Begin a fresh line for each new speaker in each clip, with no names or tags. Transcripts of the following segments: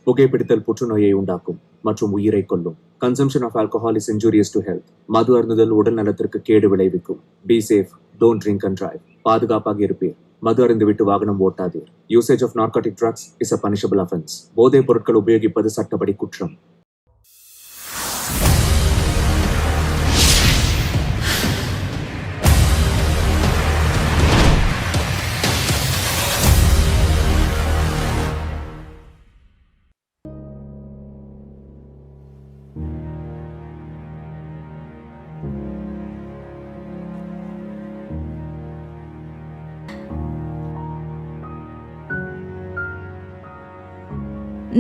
புகைப்பிடித்தல் புற்றுநோயை உண்டாக்கும் மற்றும் உயிரை கொல்லும். Consumption of alcohol is injurious to health. மது அருந்துதல் உடல் நலத்திற்கு கேடு விளைவிக்கும். Be safe. Don't drink and drive. பாதுகாப்பாக இருப்பீர். மது அருந்துவிட்டு வாகனம் ஓட்டாதீர். Usage of narcotic drugs is a punishable offense. போதைப் பொருட்கள் உபயோகிப்பது சட்டப்படி குற்றம்.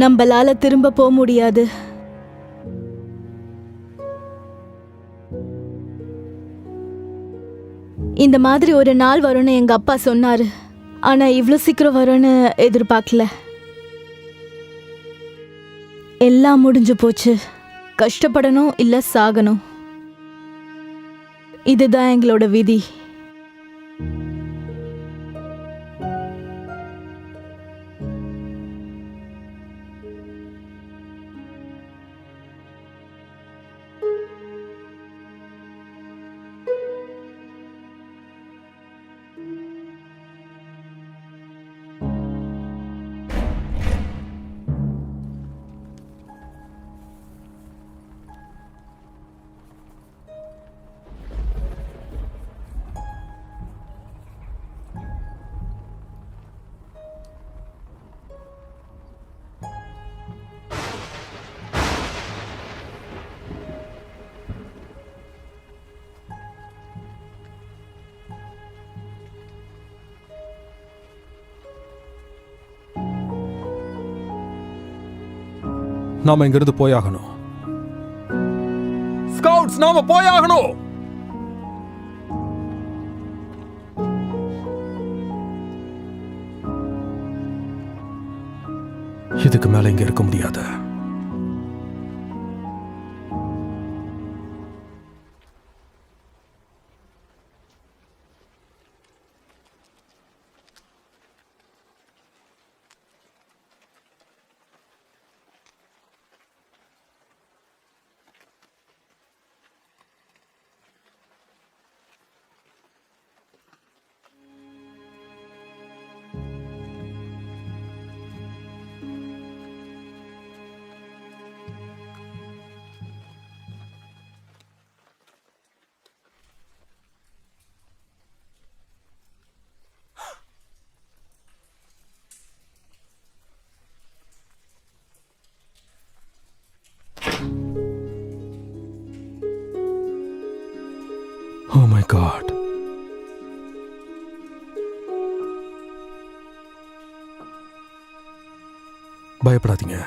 நம்மளால திரும்ப போக முடியாது. இந்த மாதிரி ஒரு நாள் வரும்னு எங்க அப்பா சொன்னாரு. ஆனா இவ்வளவு சீக்கிரம் வரும்னு எதிர்பார்க்கல. எல்லாம் முடிஞ்சு போச்சு. கஷ்டப்படணும் இல்ல சாகணும். இதுதான் எங்களோட விதி.
நாம இங்கிருந்து போயாகணும். ஸ்கவுட்ஸ், நாம போயாகணும். இதுக்கு மேல இங்க இருக்க முடியாது. Oh my God. பயப்படாதீங்க.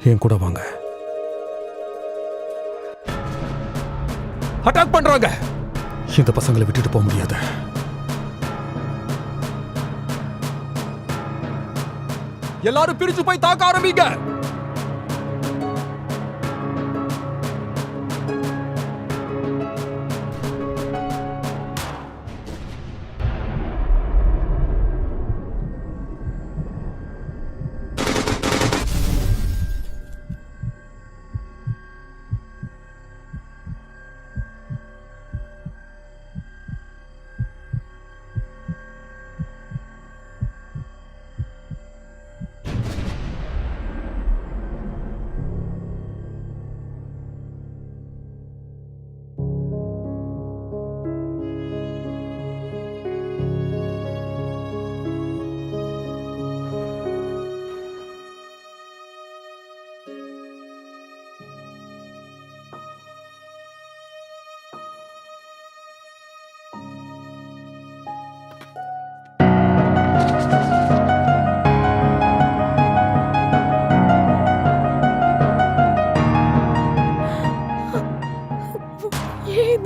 என் கூட வாங்க. அட்டாக் பண்றாங்க. இந்த பசங்களை விட்டுட்டு போக முடியாது. எல்லாரும் பிரிச்சு போய் தாக்க ஆரம்பிங்க.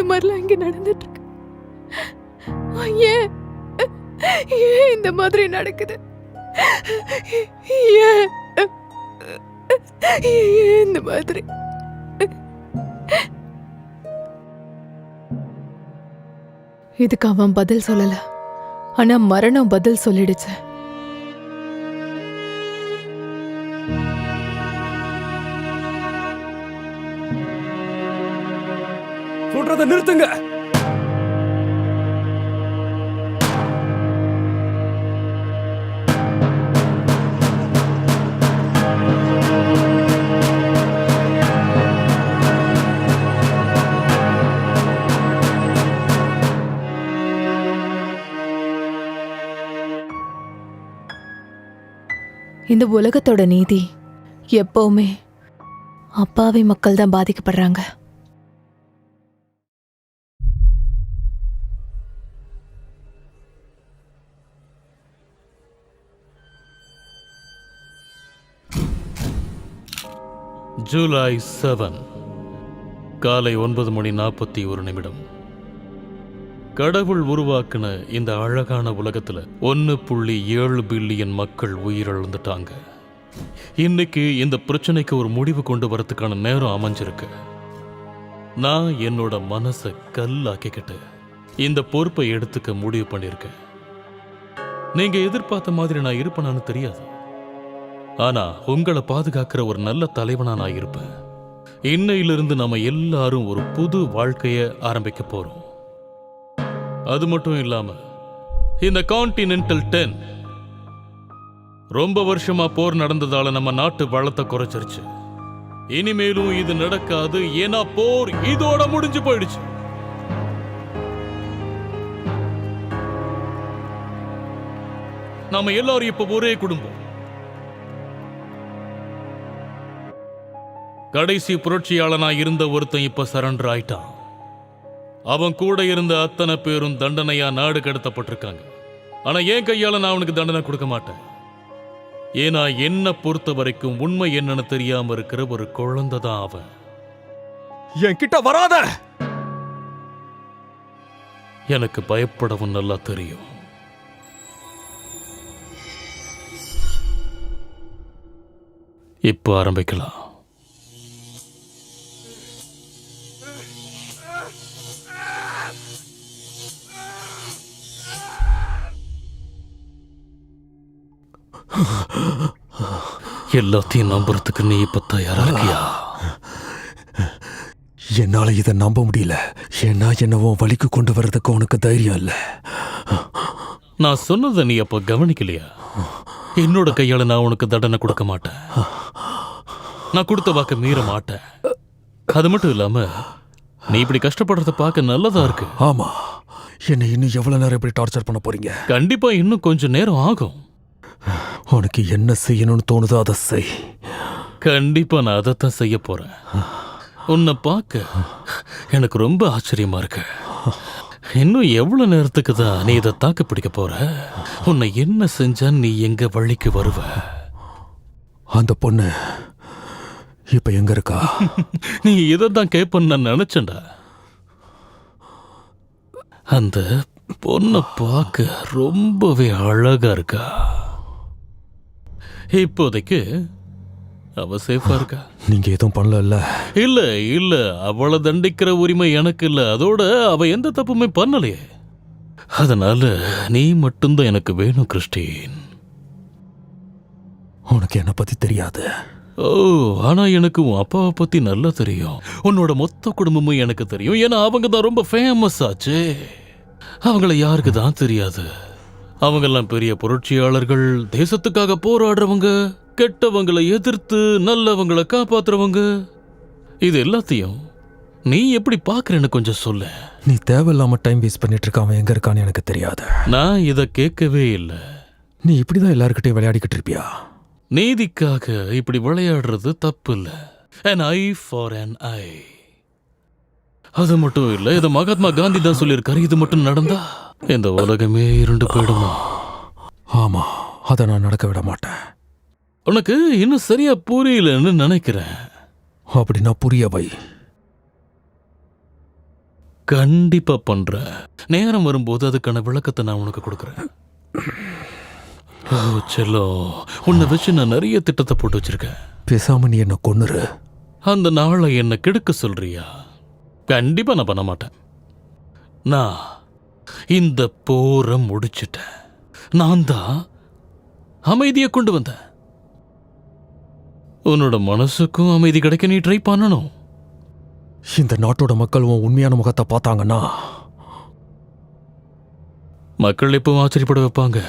மாதிரிலாம் இங்க நடந்துட்டு இருக்கு. ஏன் ஏன் இந்த மாதிரி நடக்குது? ஏன் இந்த மாதிரி? இதுக்கு அவன் பதில் சொல்லல, ஆனா மரணம் பதில் சொல்லிடுச்சு.
விடுறத நிறுத்துங்க.
இந்த உலகத்தோட நீதி எப்பவுமே அப்பாவி மக்கள் தான் பாதிக்கப்படுறாங்க.
ஜூலை 7 காலை 9:41 கடவுள் உருவாக்குன இந்த அழகான உலகத்துல 1.7 பில்லியன் மக்கள் உயிரிழந்துட்டாங்க. இன்னைக்கு இந்த பிரச்சனைக்கு ஒரு முடிவு கொண்டு வரதுக்கான நேரம் அமைஞ்சிருக்கு. நான் என்னோட மனசை கல்லாக்கிக்கிட்டு இந்த பொறுப்பை எடுத்துக்க முடிவு பண்ணியிருக்கேன். நீங்க எதிர்பார்த்த மாதிரி நான் இருப்பேனான்னு தெரியாது, ஆனா உங்களை பாதுகாக்கிற ஒரு நல்ல தலைவனா நான் இருப்பேன். இன்னையிலிருந்து நம்ம எல்லாரும் ஒரு புது வாழ்க்கைய ஆரம்பிக்க போறோம். அது மட்டும் இல்லாம இந்த கான்டினென்டல் 10 ரொம்ப வருஷமா போர் நடந்ததால நம்ம நாட்டு வளத்தை குறைச்சிருச்சு. இனிமேலும் இது நடக்காது, ஏன்னா போர் இதோட முடிஞ்சு போயிடுச்சு. நாம எல்லாரும் இப்ப ஒரே குடும்பம். கடைசி புரட்சியாளனா இருந்த ஒருத்தன் இப்ப சரண்டர் ஆயிட்டான். அவன் கூட இருந்த அத்தனை பேரும் தண்டனையா நாடு கடத்தப்பட்டிருக்காங்க. ஆனா என் கையால நான் அவனுக்கு தண்டனை கொடுக்க மாட்டேன். ஏன்னா என்ன பொறுத்த வரைக்கும் உண்மை என்னன்னு தெரியாம இருக்கிற ஒரு குழந்தை தான் அவன்.
என்கிட்ட வராத.
எனக்கு பயப்படவும் நல்லா தெரியும். இப்போ ஆரம்பிக்கலாம். எல்லாத்தையும் நம்புறதுக்கு நீ இப்ப தயாரா இருக்கியா?
என்னால இதை நம்ப முடியல. ஏன்னா என்னவோ வழிக்கு கொண்டு வர்றதுக்கு உனக்கு தைரியம் இல்ல.
நான் சொன்னதை நீ அப்ப கவனிக்கலையா? என்னோட கையால நான் உனக்கு தண்டனை கொடுக்க மாட்டேன். நான் கொடுத்த வாக்க மீற மாட்டேன். அது மட்டும் இல்லாம நீ இப்படி கஷ்டப்படுறத பார்க்க நல்லதா இருக்கு.
ஆமா, என்னை இன்னும் எவ்வளவு நேரம் இப்படி டார்ச்சர் பண்ண போறீங்க?
கண்டிப்பா இன்னும் கொஞ்சம் நேரம் ஆகும்.
உனக்கு என்ன செய்யணும்னு தோணுதோ அதை செய்.
கண்டிப்பா நான் அதைத்தான் செய்ய போறேன். உன்னை பார்க்க எனக்கு ரொம்ப ஆச்சரியமா இருக்கு. இன்னும் எவ்வளவு நேரத்துக்கு தான் நீ இதை தாக்கு பிடிக்க போற? உன்னை என்ன செஞ்சா நீ எங்க வழிக்கு வருவ?
அந்த பொண்ணு இப்ப எங்க இருக்கா?
நீ இதைத்தான் கேட்பன்னு நான் நினைச்சேன்டா. அந்த பொண்ணை பார்க்க ரொம்பவே அழகா இருக்கா. இப்போதைக்கு அவ சேஃபா இருக்கா.
நீங்க எதுவும் பண்ணல?
இல்ல இல்ல, அவளை தண்டிக்கிற உரிமை எனக்கு இல்ல. அதோட அவ எந்த தப்புமே பண்ணலையே. அதனால நீ மட்டும்தான் எனக்கு வேணும் கிறிஸ்டின்.
உனக்கு என்ன பத்தி தெரியாது.
ஓ, ஆனா எனக்கு உன் அப்பாவை பத்தி நல்லா தெரியும். உன்னோட மொத்த குடும்பமும் எனக்கு தெரியும். ஏன்னா அவங்க தான் ரொம்ப ஃபேமஸ் ஆச்சு. அவங்கள யாருக்கு தான் தெரியாது? அவங்கெல்லாம் பெரிய புரட்சியாளர்கள், தேசத்துக்காக போராடுறவங்க, கெட்டவங்களை எதிர்த்து நல்லவங்களை காப்பாத்துறவங்க. இது எல்லாத்தையும் நீ எப்படி பாக்குறேன்னு கொஞ்சம் சொல்ல.
நீ தேவையில்லாம டைம் வேஸ்ட் பண்ணிட்டு இருக்க. அவன் எங்க இருக்கான்னு எனக்கு தெரியாது.
நான் இதை கேட்கவே இல்லை.
நீ இப்படிதான் எல்லாருக்கிட்டையும் விளையாடிக்கிட்டு இருப்பியா?
நீதிக்காக இப்படி விளையாடுறது தப்பு இல்லை. an eye for an eye. அது மட்டும் இல்ல, இதை மகாத்மா காந்தி தான் சொல்லியிருக்காரு. இது மட்டும் நடந்தா இந்த உலகமே இருண்டு போயிடுமா?
ஆமா, அதை நான் நடக்க விட மாட்டேன்.
உனக்கு இன்னும் சரியா புரியலன்னு நினைக்கிறேன்.
அப்படின்னா புரிய வை.
கண்டிப்பா பண்ற. நேரம் வரும்போது அதுக்கான விளக்கத்தை நான் உனக்கு கொடுக்குறேன். ஓ செல்லம், உன்னை வச்சு நான் நிறைய திட்டத்தை போட்டு வச்சிருக்கேன்.
பேசாம நீ என்ன கொன்னுரு.
அந்த நாளை என்ன கெடுக்க சொல்றியா? கண்டிப்பா நான் பண்ண மாட்டேன். நான் இந்த போரை முடிச்சிட்டேன். நான் தான் அமைதியை கொண்டு வந்தேன். உன்னோட மனசுக்கும் அமைதி கிடைக்க நீ ட்ரை பண்ணணும்.
இந்த நாட்டோட மக்கள் உன் உண்மையான முகத்தை பார்த்தாங்கன்னா
மக்கள் எப்பவும் ஆச்சரியப்பட வைப்பாங்க.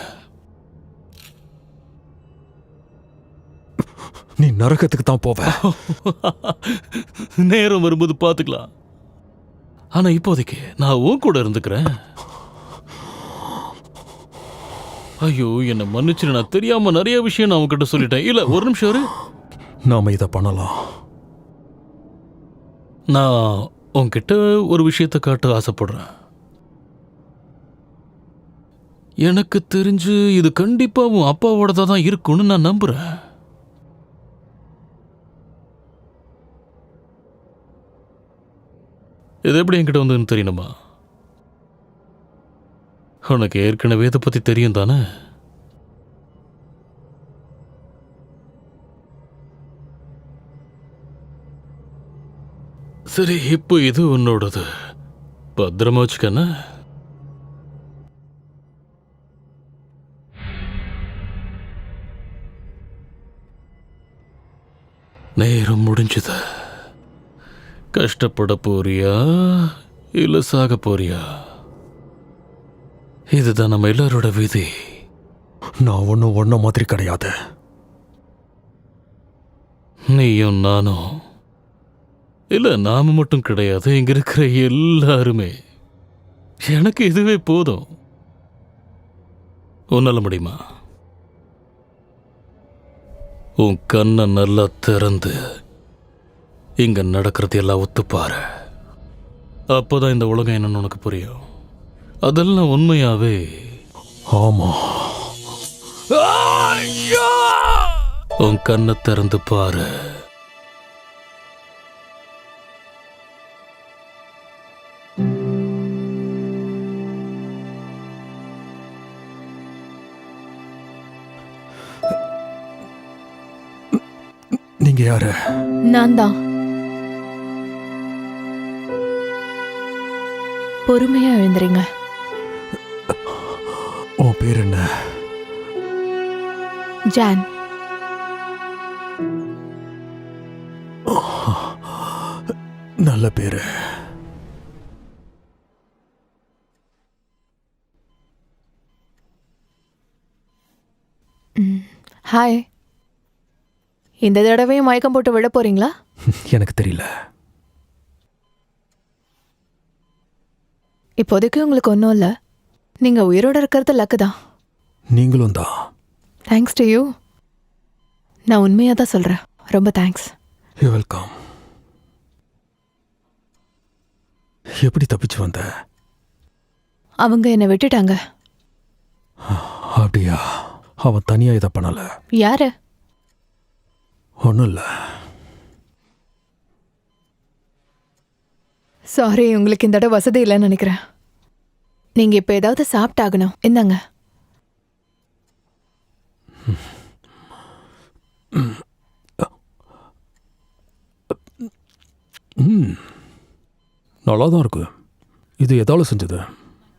நீ நரகத்துக்கு தான் போவ.
நேரம் வரும்போது பார்த்துக்கலாம். ஆனா இப்போதைக்கு நான் உன் கூட இருந்துக்கிறேன். ஐயோ, என்னை மன்னிச்சிரு. நான் தெரியாம நிறைய விஷயம் நான் உன்கிட்ட சொல்லிட்டேன். இல்ல, ஒரு நிமிஷம் இரு.
நாம இதை பண்ணலாம்.
நான் உன்கிட்ட ஒரு விஷயத்தை காட்ட ஆசைப்படுறேன். எனக்கு தெரிஞ்சு இது கண்டிப்பா உன் அப்பாவோட தான் இருக்கும்னு நான் நம்புறேன். இது எப்படி என்கிட்ட வந்ததுன்னு தெரியணுமா? உனக்கு ஏற்கனவே இதை பத்தி தெரியும் தானே? சரி, இப்போ இது உன்னோடது. பத்திரமா வச்சுக்கண்ணா. நேரம் முடிஞ்சது. கஷ்டப்பட போறியா இல்ல சாக போறியா? இதுதான் நம்ம எல்லாரோட விதி.
நான் ஒன்றும் ஒன்ன மாதிரி கிடையாது.
நீயும் நானும் இல்ல, நாம மட்டும் கிடையாது, இங்க இருக்கிற எல்லாருமே. எனக்கு இதுவே போதும். உன்னால முடியுமா? உன் கண்ணை நல்லா திறந்து இங்க நடக்கிறது எல்லாம் ஒத்துப்பாரு. அப்போதான் இந்த உலகம் என்னன்னு உனக்கு புரியும். அதெல்லாம் உண்மையாவே.
ஆமா.
உன் கண்ணை திறந்து பாரு.
நீங்க யாரு?
நான் தான். பொறுமையா எழுந்துறீங்க.
உன் பேர் என்ன?
ஜான்.
நல்ல பேரு.
ஹாய். இந்த தடவையும் மயக்கம் போட்டு விட போறீங்களா?
எனக்கு தெரியல.
இப்போதைக்கு உங்களுக்கு ஒன்றும் இல்லை. நீங்க உயிரோட இருக்கிறது லக்கு தான்.
நீங்களும் தான்.
Thanks to you. நான் உண்மையாக தான் சொல்கிறேன். ரொம்ப தேங்க்ஸ்.
You welcome. எப்படி தப்பிச்சு வந்த?
அவங்க என்னை விட்டுட்டாங்க.
அப்படியா? அவன் தனியா இதை பண்ணல.
யாரு?
ஒன்றும் இல்லை.
சாரி, உங்களுக்கு இந்த இடம் வசதி இல்லைன்னு நினைக்கிறேன். நீங்க இப்போ ஏதாவது சாப்பிட்டாகணும். இந்தாங்க.
நல்லா தான் இருக்கு. இது எதால செஞ்சது?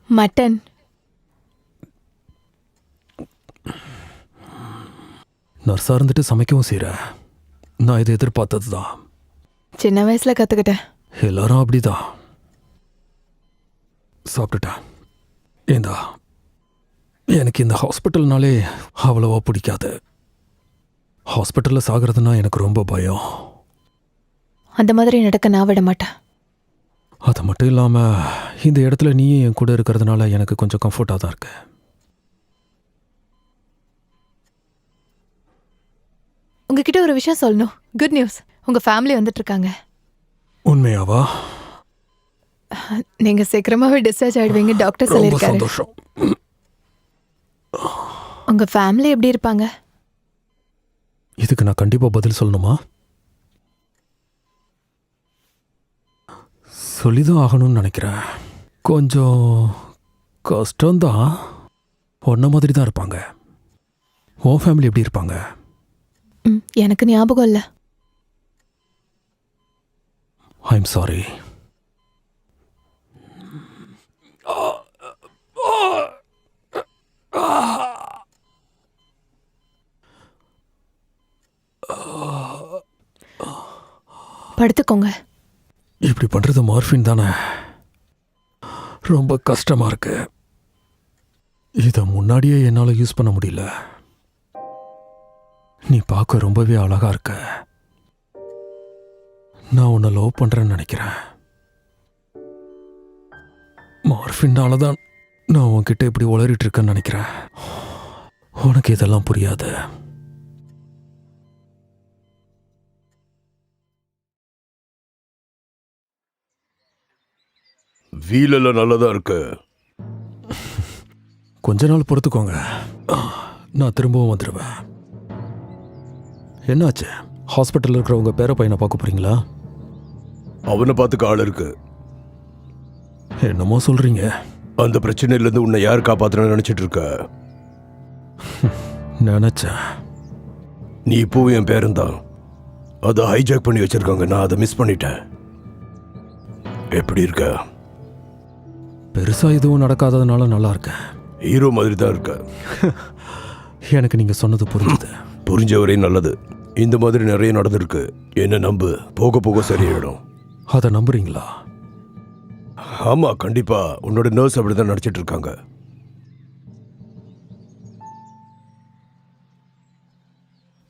மட்டன்.
நர்ஸா இருந்துட்டு சமைக்கவும் செய்கிற. நான் இதை எதிர்பார்த்தது தான்.
சின்ன வயசுல கற்றுக்கிட்டேன்.
எல்லாரும் அப்படிதான். சாப்பிட்டுட்டேன். ஏந்தா, எனக்கு இந்த ஹாஸ்பிட்டல்னாலே அவ்வளவா பிடிக்காது. ஹாஸ்பிட்டலில் சாகிறதுனா எனக்கு ரொம்ப பயம்.
அந்த மாதிரி நடக்க நான் விட மாட்டேன்.
அது மட்டும் இல்லாமல் இந்த இடத்துல நீயே என் கூட இருக்கிறதுனால எனக்கு கொஞ்சம் கம்ஃபர்ட்டாக தான் இருக்கு.
உங்ககிட்ட ஒரு விஷயம் சொல்லணும். Good news. உங்க ஃபேமிலி வந்துட்டு இருக்காங்க.
உண்மையாவா?
நீங்க சீக்கிரமாவே டிஸ்சார்ஜ் ஆயிடுவீங்க டாக்டர்
ரொம்ப
சொல்லியிருக்காரு.
சந்தோஷம்.
உங்க ஃபேமிலி எப்படி இருப்பாங்க?
இதுக்கு நான் கண்டிப்பாக பதில் சொல்லணுமா? சொல்லிதான் ஆகணும்னு நினைக்கிறேன். கொஞ்சம் கஷ்டம்தான். ஒன்றை மாதிரி தான் இருப்பாங்க. உன் ஃபேமிலி எப்படி இருப்பாங்க?
எனக்கு ஞாபகம் இல்லை.
I'm sorry.
படுத்துக்கோங்க.
இப்படி பண்ணுறது மார்ஃபின் தானே? ரொம்ப கஷ்டமாக இருக்கு. இதை முன்னாடியே என்னால் யூஸ் பண்ண முடியல. நீ பார்க்க ரொம்பவே அழகா இருக்க. நான் உன்னை லவ் பண்ணுறேன்னு நினைக்கிறேன். மார்ஃபின்னால தான் நான் உன்கிட்ட இப்படி உளறிட்டு இருக்கேன்னு நினைக்கிறேன். உனக்கு இதெல்லாம் புரியாது.
வீலெல்லாம் நல்லதா இருக்கு.
கொஞ்ச நாள் பொறுத்துக்கோங்க, நான் திரும்பவும் வந்துடுவேன். என்னாச்சு? ஹாஸ்பிட்டலில் இருக்கிற உங்கள் பேர பையனை பார்க்க போகிறீங்களா?
அவனை பார்த்துக்க ஆள் இருக்கு.
என்னமோ சொல்கிறீங்க.
அந்த பிரச்சனையிலேருந்து உன்னை யார் காப்பாற்றணும்னு நினச்சிட்டு இருக்க?
நினச்சேன்.
நீ இப்போவும் என் பேரன்தான். அதை ஹைஜாக் பண்ணி வச்சிருக்காங்க. நான் அதை மிஸ் பண்ணிட்டேன். எப்படி இருக்க?
பெருசாக எதுவும் நடக்காததுனால நல்லா இருக்கேன்.
ஹீரோ மாதிரி தான் இருக்க.
எனக்கு நீங்கள் சொன்னது புரிஞ்சுது.
புரிஞ்ச வரையும் நல்லது. இந்த மாதிரி நிறைய நடந்திருக்கு. என்ன நம்பு, போக போக சரியாயிடும்.
அதை நம்புறீங்களா?
ஆமா, கண்டிப்பா. உன்னோட நர்ஸ் அப்படிதான் நடிச்சிட்டு இருக்காங்க.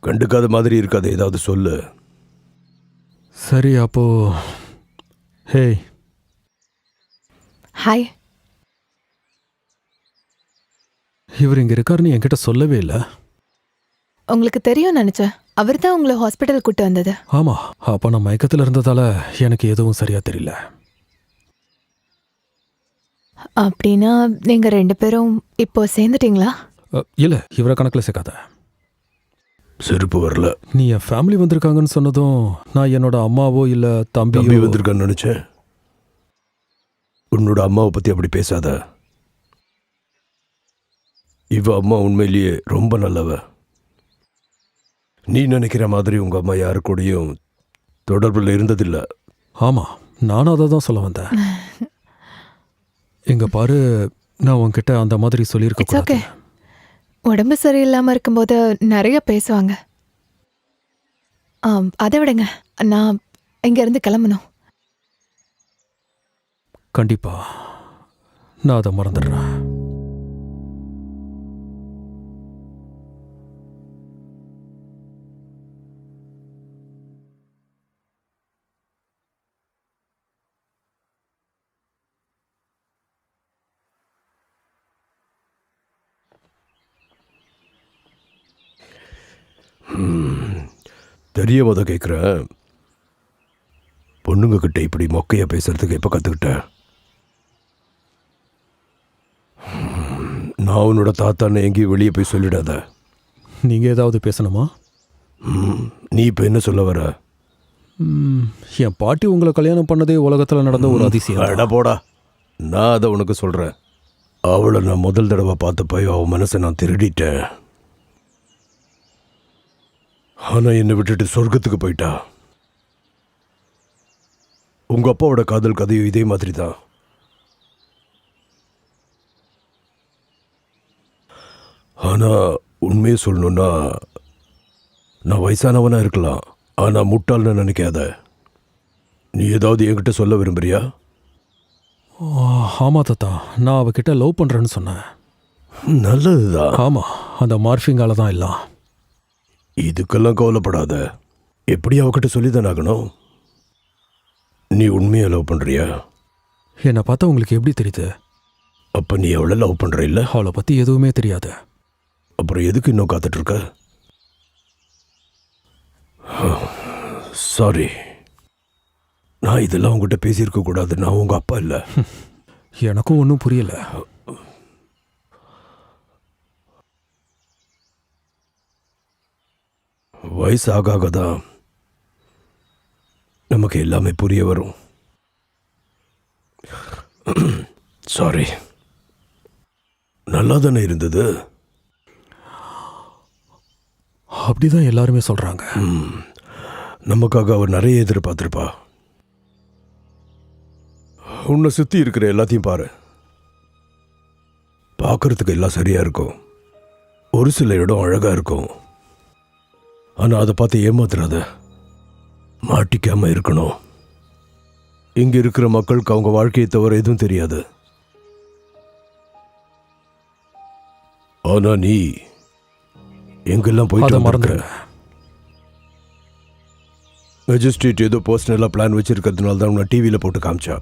கண்டுக்காத மாதிரி இருக்காது. ஏதாவது சொல்லு.
சரி, அப்போ ஹேய்.
ஹாய்.
இவர் இங்கே இருக்காருன்னு என்கிட்ட சொல்லவே இல்லை.
உங்களுக்கு தெரியும் நினைச்சேன். அவர் தான் உங்களை ஹாஸ்பிட்டல் கூட்டு வந்தது.
ஆமாம், அப்போ நான் மயக்கத்தில் இருந்ததால் எனக்கு எதுவும் சரியாக தெரியல.
அப்படின்னா நீங்க 2 பேரும் இப்போ சேர்ந்துட்டீங்களா?
இல்லை, இவரை கணக்கில் சேர்க்காத.
செருப்பு வரல.
நீ என் ஃபேமிலி வந்திருக்காங்கன்னு சொன்னதும் நான் என்னோட அம்மாவோ இல்லை
தம்பி
தம்பியோ
வந்திருக்கான்னு நினைச்சேன். உன்னோட அம்மாவை பத்தி அப்படி பேசாத. இவ அம்மா உண்மையிலேயே ரொம்ப நல்லவ. நீ நினைக்கிற மாதிரி உங்க அம்மா யாரு கூடயும் தொடர்பில் இருந்ததில்லை.
ஆமாம், நானும் அதை தான் சொல்ல வந்தேன். இங்கே பாரு, நான் உன்கிட்ட அந்த மாதிரி சொல்லியிருக்க
இட்ஸ் ஓகே.
கூடாது.
உடம்பு சரியில்லாம இருக்கும்போது நிறைய பேசுவாங்க. அதை விடுங்க, நான் இங்க இருந்து கிளம்பணும்.
கண்டிப்பா நான் அதை மறந்துடுறேன்.
தெரியாம தான் கேட்குறேன். பொண்ணுங்க கிட்ட இப்படி மொக்கையா பேசுறதுக்கு எப்போ கற்றுக்கிட்ட? நான் உன்னோட தாத்தான்னு எங்கேயும் வெளியே போய் சொல்லிடாத.
நீங்கள் ஏதாவது பேசணுமா?
நீ இப்போ என்ன சொல்ல வர?
என் பாட்டி உங்களை கல்யாணம் பண்ணதே உலகத்தில் நடந்த ஒரு அதிசயம்.
அட போடா, நான் அதை உனக்கு சொல்கிறேன். அவளை நான் முதல் தடவை பார்த்தப்போ அவன் மனசை நான் திருடிட்டேன். ஆனால் என்னை விட்டுட்டு சொர்க்கத்துக்கு போயிட்டா. உங்கள் அப்பாவோட காதல் கதையும் இதே மாதிரி தான். ஆனால் உண்மையை சொல்லணுன்னா, நான் வயசானவனாக இருக்கலாம், ஆனால் முட்டாள்னு நினைக்காத. நீ ஏதாவது என்கிட்ட சொல்ல விரும்புறியா?
ஆமாம் தாத்தா, நான் அவகிட்ட லவ் பண்ணுறேன்னு சொன்னேன்.
நல்லதுதான்.
ஆமாம், அந்த மார்ஃபிங்கால தான் எல்லாம்.
இதுக்கெல்லாம் கவலைப்படாத. எப்படி அவகிட்ட சொல்லிதான் ஆகணும். நீ உண்மையாக லவ் பண்ணுறியா?
என்னை பார்த்தா உங்களுக்கு எப்படி தெரியுது?
அப்போ நீ அவளை லவ் பண்ணுற இல்லை?
அவளை பற்றி எதுவுமே தெரியாது.
அப்புறம் எதுக்கு இன்னும் காத்துட்ருக்க? சாரி, நான் இதெல்லாம் உங்ககிட்ட பேசியிருக்க கூடாது. நான் உங்கள் அப்பா இல்லை.
எனக்கும் ஒன்றும் புரியலை.
வயசு ஆக தான் நமக்கு எல்லாமே புரிய வரும். சாரி. நல்லா தானே இருந்தது?
அப்படிதான் எல்லாருமே சொல்கிறாங்க.
நமக்காக அவர் நிறைய எதிர்பார்த்துருப்பா. உன்னை சுற்றி இருக்கிற எல்லாத்தையும் பாரு. பார்க்கறதுக்கு எல்லாம் சரியாக இருக்கும். ஒரு சில இடம் அழகாக இருக்கும். ஆனால் அதை பார்த்து ஏமாத்துறாத. மாட்டிக்காமல் இருக்கணும். இங்க இருக்கிற மக்களுக்கு அவங்க வாழ்க்கையை தவிர எதுவும் தெரியாது. ஆனா நீ எங்கெல்லாம்
அதை
போயிட்டு
மறந்துடுங்க.
மெஜிஸ்ட்ரேட் ஏதோ பர்சனலா பிளான் வச்சிருக்கிறதுனால தான் உன்னை டிவியில போட்டு காமிச்சா.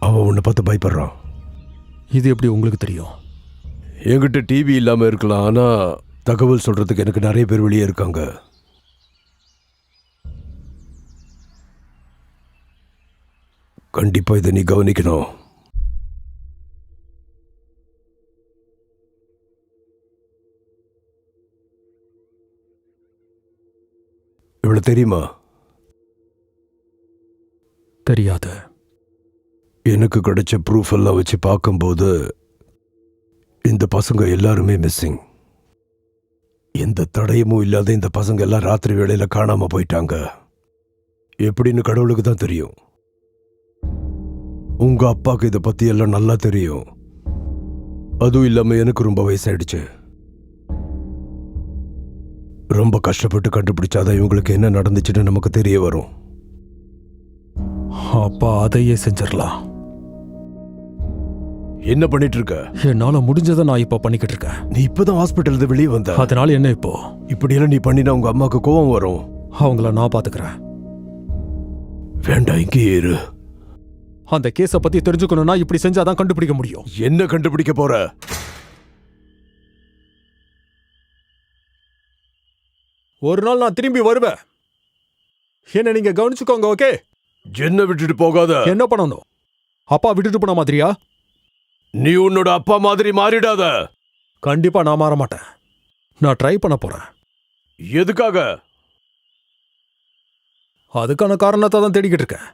அவன் உன்னை பார்த்து பயப்படுறான்.
இது எப்படி உங்களுக்கு தெரியும்?
என்கிட்ட டிவி இல்லாம இருக்கலாம், ஆனா தகவல் சொல்றதுக்கு எனக்கு நிறைய பேர் வெளியே இருக்காங்க. கண்டிப்பா இதை நீ கவனிக்கணும். இவ்வளவு தெரியுமா?
தெரியாது.
எனக்கு கிடைச்ச ப்ரூஃப் எல்லாம் வச்சு பார்க்கும்போது இந்த பசங்க எல்லாருமே மிஸ்ஸிங். எந்த தடயமும் இல்லாத இந்த பசங்க எல்லாம் ராத்திரி வேளையில காணாம போயிட்டாங்க. எப்படின்னு கடவுளுக்கு தான் தெரியும். உங்க அப்பாவுக்கு இதை பத்தி எல்லாம் நல்லா தெரியும். அதுவும் இல்லாம எனக்கு ரொம்ப வயசாயிடுச்சு. ரொம்ப கஷ்டப்பட்டு கண்டுபிடிச்சாதான் இவங்களுக்கு என்ன நடந்துச்சுன்னு நமக்கு தெரிய வரும்.
அப்பா அதையே செஞ்சிடலாம்.
என்ன பண்ணிட்டு இருக்க?
என்னால முடிஞ்சதை நான் இப்போ பண்ணிக்கிட்டு இருக்கேன்.
நீ இப்பதான் ஹாஸ்பிட்டல் வெளியே வந்த.
அதனால என்ன இப்போ?
இப்படியெல்லாம் நீ பண்ணினா உங்க அம்மாவுக்கு கோவம் வரும்.
அவங்கள நான் பாத்துக்கிறேன்.
வேண்டாம், இங்கேயே இரு.
அந்த கேஸை பத்தி தெரிஞ்சுக்கணும்னா இப்படி செஞ்சாதான் கண்டுபிடிக்க முடியும்.
என்ன கண்டுபிடிக்க போற?
ஒரு நாள் நான் திரும்பி வருவேன். என்ன நீங்க கவனிச்சுக்கோங்க, ஓகே?
என்ன விட்டுட்டு போகாத.
என்ன பண்ணணும்? அப்பா விட்டுட்டு போன மாதிரியா?
நீ உன்னோட அப்பா மாதிரி மாறிடாத.
கண்டிப்பா நான் மாற மாட்டேன். நான் ட்ரை பண்ண போறேன்.
எதுக்காக?
அதுக்கான காரணத்தை தான் தேடிக்கிட்டு இருக்கேன்.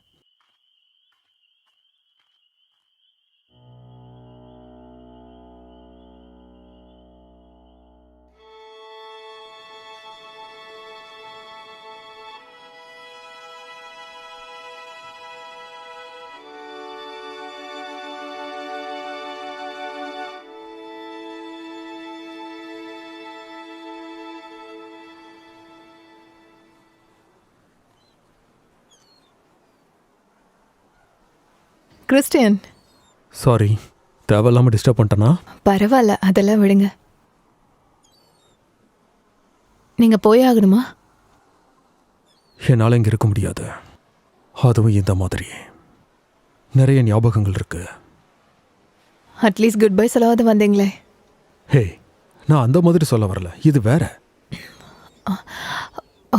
கிறிஸ்டியன்,
சாரி, தேவையில்லாம டிஸ்டர்ப் பண்ணிட்டேனா?
பரவாயில்ல, அதெல்லாம் விடுங்க. நீங்க போய் ஆகணுமா?
என்னால் இங்கே இருக்க முடியாது. அதுவும் இந்த மாதிரி நிறைய ஞாபகங்கள் இருக்கு.
அட்லீஸ்ட் குட் பை சொல்லாவது வந்தீங்களே.
ஹே, நான் அந்த மாதிரி சொல்ல வரல, இது வேற.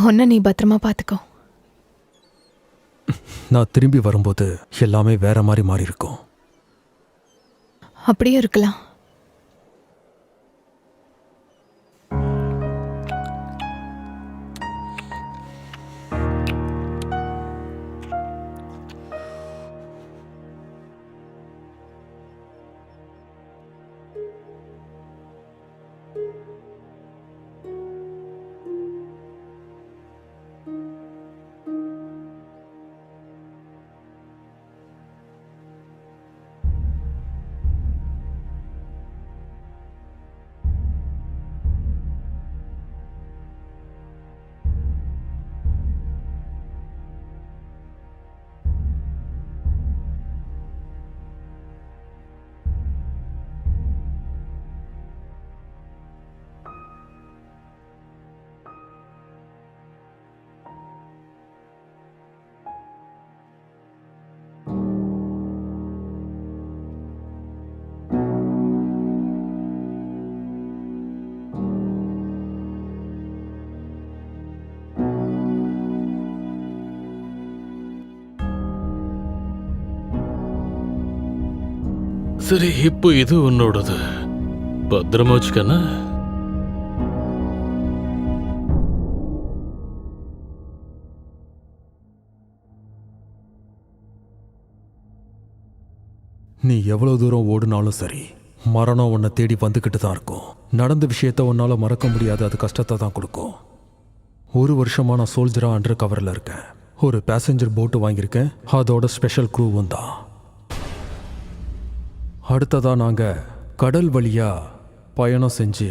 ஒன்ன நீ பத்திரமா பார்த்துக்கோ.
நான் திரும்பி வரும்போது எல்லாமே வேற மாதிரி மாறி இருக்கும்.
அப்படியே இருக்கலாம்.
சரி, இப்போ இது உன்னோடது. பத்திரமா வச்சுக்கண்ணா.
நீ எவ்வளவு தூரம் ஓடுனாலும் சரி, மரணம் உன்னை தேடி வந்துக்கிட்டு தான் இருக்கும். நடந்த விஷயத்த உன்னால மறக்க முடியாது. அது கஷ்டத்தை தான் கொடுக்கும். 1 வருஷமா நான் சோல்ஜரா அண்டர் கவரில் இருக்கேன். ஒரு பேசஞ்சர் போட்டு வாங்கியிருக்கேன். அதோட ஸ்பெஷல் க்ரூவும் தான். அடுத்ததாக நாங்கள் கடல் வழியாக பயணம் செஞ்சு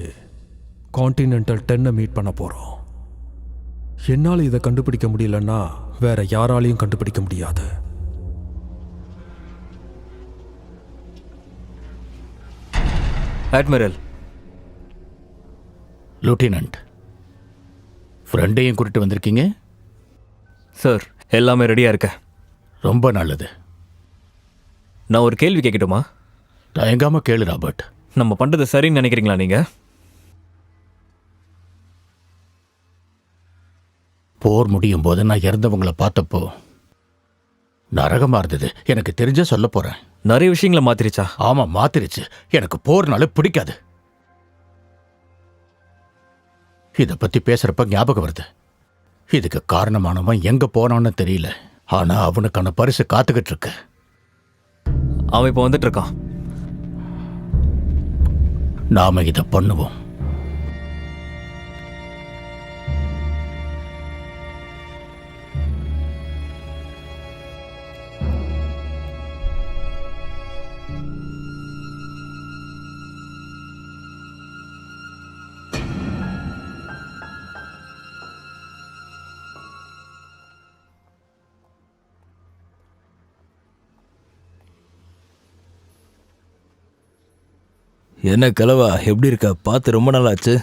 கான்டினென்டல் 10 மீட் பண்ண போகிறோம். என்னால் இதை கண்டுபிடிக்க முடியலன்னா வேற யாராலையும் கண்டுபிடிக்க முடியாது.
அட்மிரல்.
லூட்டினன்ட், ஃப்ரெண்டையும் கூட்டிட்டு வந்திருக்கீங்க?
சார், எல்லாமே ரெடியாக இருக்க.
ரொம்ப நல்லது.
நான் ஒரு கேள்வி கேட்கட்டுமா?
தயங்காம கேளு ராபர்ட்.
நம்ம பண்ணுறது சரின்னு நினைக்கிறீங்களா நீங்கள்?
போர் முடியும் போது நான் இறந்தவங்களை பார்த்தப்போ நரகமா இருந்தது. எனக்கு தெரிஞ்ச சொல்ல போறேன்.
நிறைய விஷயங்களை மாத்திருச்சா?
ஆமா, மாத்திருச்சு. எனக்கு போர்னால பிடிக்காது. இத பத்தி பேசுறப்ப ஞாபகம் வருது. இதுக்கு காரணமானவன் எங்க போனான்னு தெரியல. ஆனா அவனுக்கான பரிசு காத்துக்கிட்டு இருக்கு.
அவன் இப்போ வந்துட்டு இருக்கான்.
நாம இத பண்ணுவோம்.
என்ன கலவா, எப்படி இருக்க? பார்த்து ரொம்ப நாள் ஆச்சு.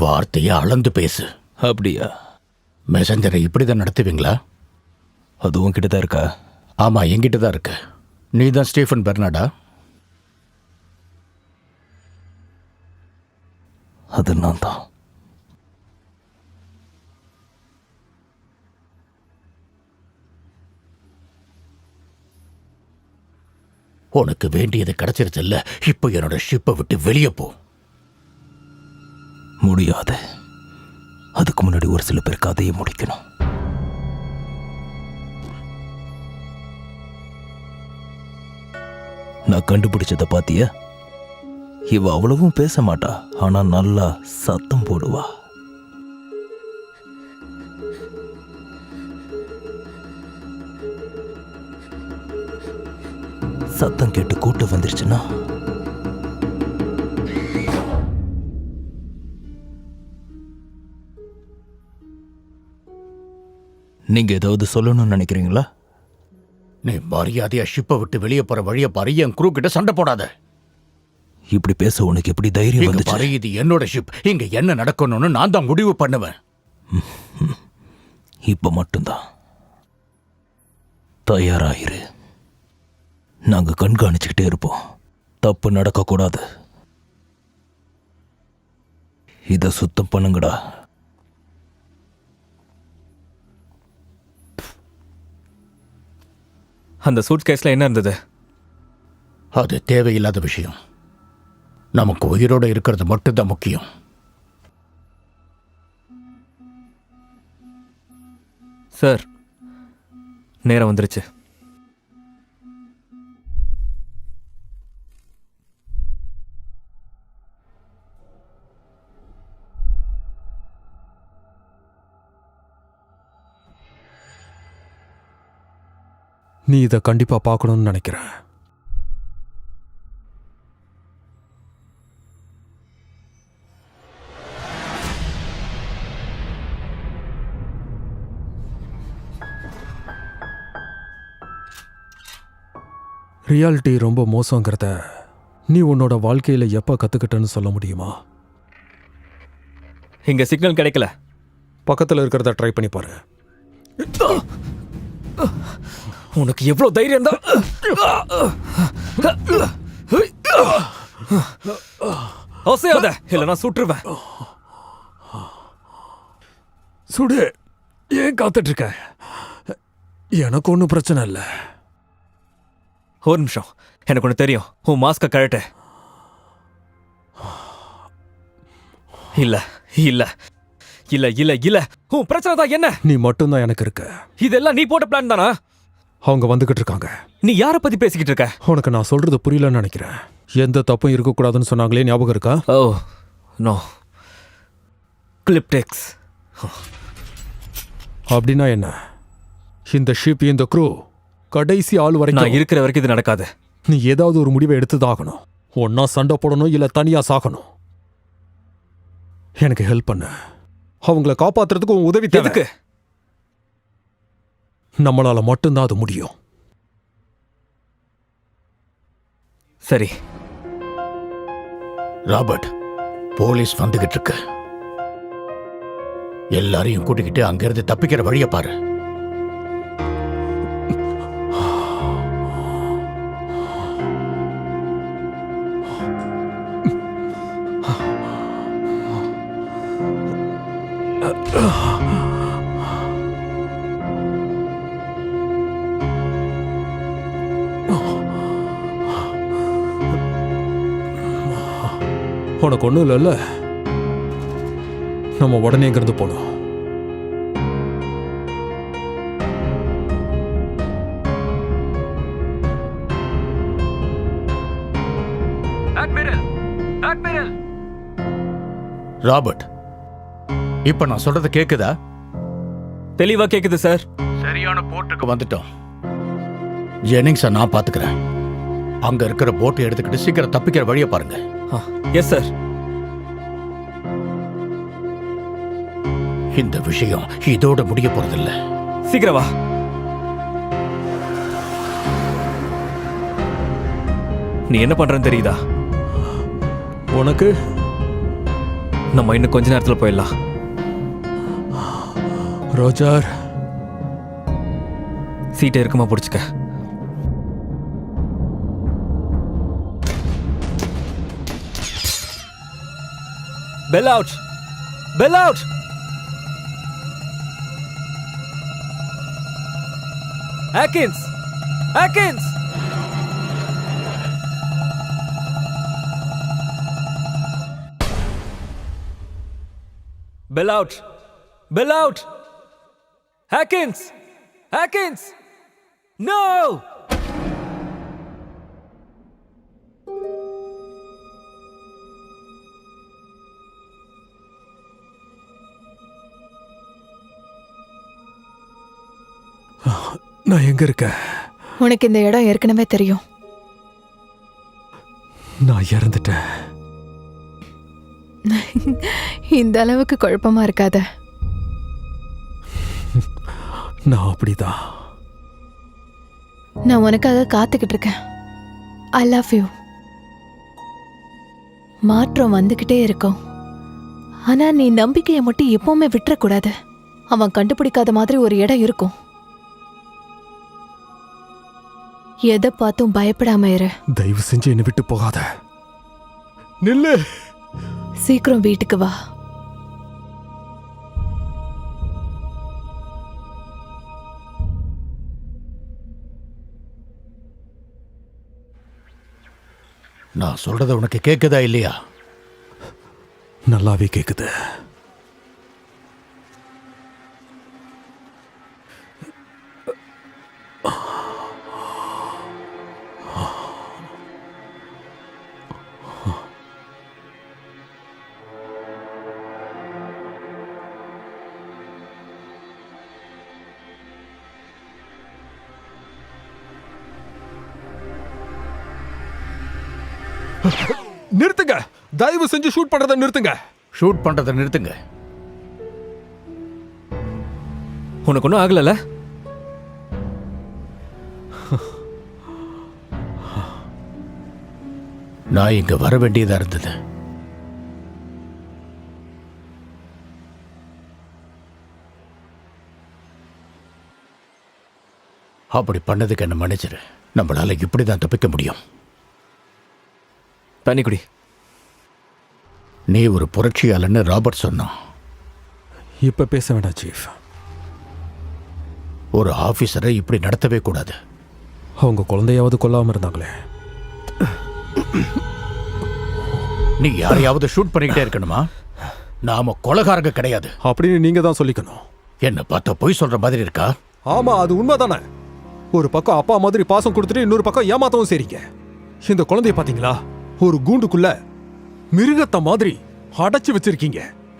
வார்த்தையை அளந்து பேசு.
அப்படியா?
மெசஞ்சரை இப்படிதான் நடத்துவீங்களா?
அதுவும் கிட்ட தான் இருக்கா?
ஆமா, என்கிட்ட தான் இருக்கு. நீ தான் ஸ்டீஃபன் பெர்னாடா?
அது நான் தான்.
உனக்கு வேண்டியது கிடைச்சிருச்சுல்ல, இப்போ என்னோட ஷிப்பை விட்டு வெளியே போ.
முடியாது. அதுக்கு முன்னாடி ஒரு சில பேர் கதையை முடிக்கணும். நான் கண்டுபிடிச்சத பாத்தியா? இவ அவ்வளவும் பேச மாட்டா, ஆனா நல்லா சத்தம் போடுவா. சத்தம் கேட்டு கூட்டு வந்துருச்சுன்னா நீங்க ஏதாவது சொல்லணும்னு நினைக்கிறீங்களா?
நீ மரியாதையா ஷிப்பை விட்டு வெளியே போற வழியை பாரு. என் குரூ கிட்ட சண்டை போடாத.
இப்படி பேச உனக்கு எப்படி தைரியம்
இங்க
வந்துச்சு?
பாரு, இது என்னோட ஷிப். இங்க என்ன நடக்கணும்னு நான் தான் முடிவு பண்ணுவேன்.
இப்ப மட்டும்தான். தயாராயிரு. நாங்க கண்காணிச்சுக்கிட்டே இருப்போம். தப்பு நடக்கக்கூடாது. இத சுத்தம் பண்ணுங்கடா.
அந்த சூட் கேஸில் என்ன இருந்தது?
அது தேவையில்லாத விஷயம். நமக்கு உயிரோட இருக்கிறது மட்டும்தான் முக்கியம்.
சார், நேரம் வந்துருச்சு.
நீ இதை கண்டிப்பா பார்க்கணும்னு நினைக்கிறேன். ரியாலிட்டி ரொம்ப மோசங்கிறத நீ உன்னோட வாழ்க்கையில எப்ப கத்துக்கிட்டன்னு சொல்ல முடியுமா?
இங்க சிக்னல் கிடைக்கல.
பக்கத்துல இருக்கிறத ட்ரை பண்ணி பாரு.
உனக்கு எவ்வளவு தைரியம் தான்? அவசியாத, இல்லைன்னா சுட்டுருவேன்.
சுடு. ஏன் காத்துட்டு இருக்க? எனக்கு ஒன்றும் பிரச்சனை இல்லை.
ஒரு நிமிஷம், எனக்கு ஒன்று தெரியும். உன் மாஸ்க கழட்டு. இல்ல இல்ல இல்ல இல்ல இல்ல, உன் பிரச்சனை தான் என்ன?
நீ மட்டும்தான் எனக்கு இருக்க.
இதெல்லாம் நீ போட்ட பிளான் தானா?
அவங்க வந்துகிட்டு இருக்காங்க.
நீ யாரை பத்தி பேசிக்கிட்டு இருக்க?
உனக்கு நான் சொல்றது புரியலன்னு நினைக்கிறேன். எந்த தப்பும் இருக்கக்கூடாதுன்னு சொன்னாங்களே, ஞாபகம் இருக்கா?
ஓ நோ, கிளிப்டெக்ஸ்.
அப்படின்னா என்ன? இந்த ஷிப், இந்த க்ரூ, கடைசி ஆள்
நான்
வரைக்கும்
இருக்கிற வரைக்கும் இது நடக்காது.
நீ ஏதாவது ஒரு முடிவை எடுத்துதாகணும். ஒன்னா சண்டை போடணும், இல்ல தனியா சாகணும். எனக்கு ஹெல்ப் பண்ண. அவங்கள காப்பாத்துறதுக்கு உன் உதவி தேவை.
எதுக்கு?
நம்மளால மட்டும்தான் அது முடியும்.
சரி,
ராபர்ட், போலீஸ் வந்துகிட்டு இருக்கு. எல்லாரையும் கூட்டிக்கிட்டு அங்கிருந்து தப்பிக்கிற வழிய பாரு.
உனக்கு ஒன்றும் இல்லைல்ல? நம்ம உடனே இங்கிருந்து போகணும்.
ராபர்ட், இப்ப நான் சொல்றது கேக்குதா?
தெளிவா கேக்குது சார்.
சரியான போர்ட்டுக்கு வந்துட்டோம். ஜெனிங்ஸை நான் பாத்துக்கிறேன். அங்க இருக்கிற போட்டை எடுத்துக்கிட்டு சீக்கிரம் தப்பிக்கிற வழிய பாருங்க.
Yes sir.
இந்த விஷயம் இதோட முடிய போறதில்ல.
சீக்கிரம் வா. நீ என்ன பண்றன்னு தெரியுதா?
உனக்கு
நம்ம இன்னும் கொஞ்ச நேரத்துல போயிடலாம்.
ரோஜர்,
சீட்டை இருக்குமா பிடிச்சுக்க. Bail out, bail out. Atkins, Atkins. Bail out, bail out. Atkins, Atkins. No.
நான் எங்க இருக்கேன்?
உனக்கு இந்த இடம் ஏற்கனவே தெரியும்.
நான் இறந்துட்டேன்.
இந்த அளவுக்கு குழப்பமா இருக்காத.
நான் அப்படிதான்.
நான் உனக்காக காத்துக்கிட்டு இருக்கேன். I love you. மாற்றம் வந்துகிட்டே இருக்கும். ஆனா நீ நம்பிக்கையை மட்டும் எப்பவுமே விட்டுறக்கூடாது. அவன் கண்டுபிடிக்காத மாதிரி ஒரு இடம் இருக்கும். எதை பார்த்தும் பயப்படாம இரு.
தயவு செஞ்சு என்னை விட்டு போகாத. நில்லு.
சீக்கிரம் வீட்டுக்கு வா.
நான் சொல்றது உனக்கு கேக்குதா இல்லையா?
நல்லாவே கேக்குது. நிறுத்துங்க. தயவு செஞ்சு ஷூட் பண்றதை நிறுத்துங்க.
ஷூட் பண்றதை நிறுத்துங்க.
உனக்கு ஒன்றும் ஆகலல்ல?
நான் இங்க வர வேண்டியதா இருந்தது. அப்படி பண்ணதுக்கு என்ன மன்னிச்சிரு. நம்மளால இப்படிதான் தப்பிக்க முடியும்.
தண்ணி குடி.
நீ ஒரு புரட்சியாளன்னு ராபர்ட் சொன்னான்.
இப்ப பேச வேண்டாம் சீஃப்.
ஒரு ஆபீசரை இப்படி நடத்தவே கூடாது.
அவங்க குழந்தையாவது கொல்லாம இருந்தாங்களே.
நீ யாரையாவது ஷூட் பண்ணிக்கிட்டே இருக்கணுமா? நாம கொலைகாரங்க கிடையாது
அப்படின்னு நீங்க தான் சொல்லிக்கணும்.
என்ன பார்த்தா பொய் சொல்ற மாதிரி இருக்கா?
ஆமா, அது உண்மைதானே. ஒரு பக்கம் அப்பா மாதிரி பாசம் கொடுத்துட்டு இன்னொரு பக்கம் ஏமாத்தவும் சரிங்க. இந்த குழந்தைய பாத்தீங்களா? ஒரு கூண்டுக்குள்ள மிருகத்தை மாதிரி அடைச்சு வச்சிருக்கீங்க.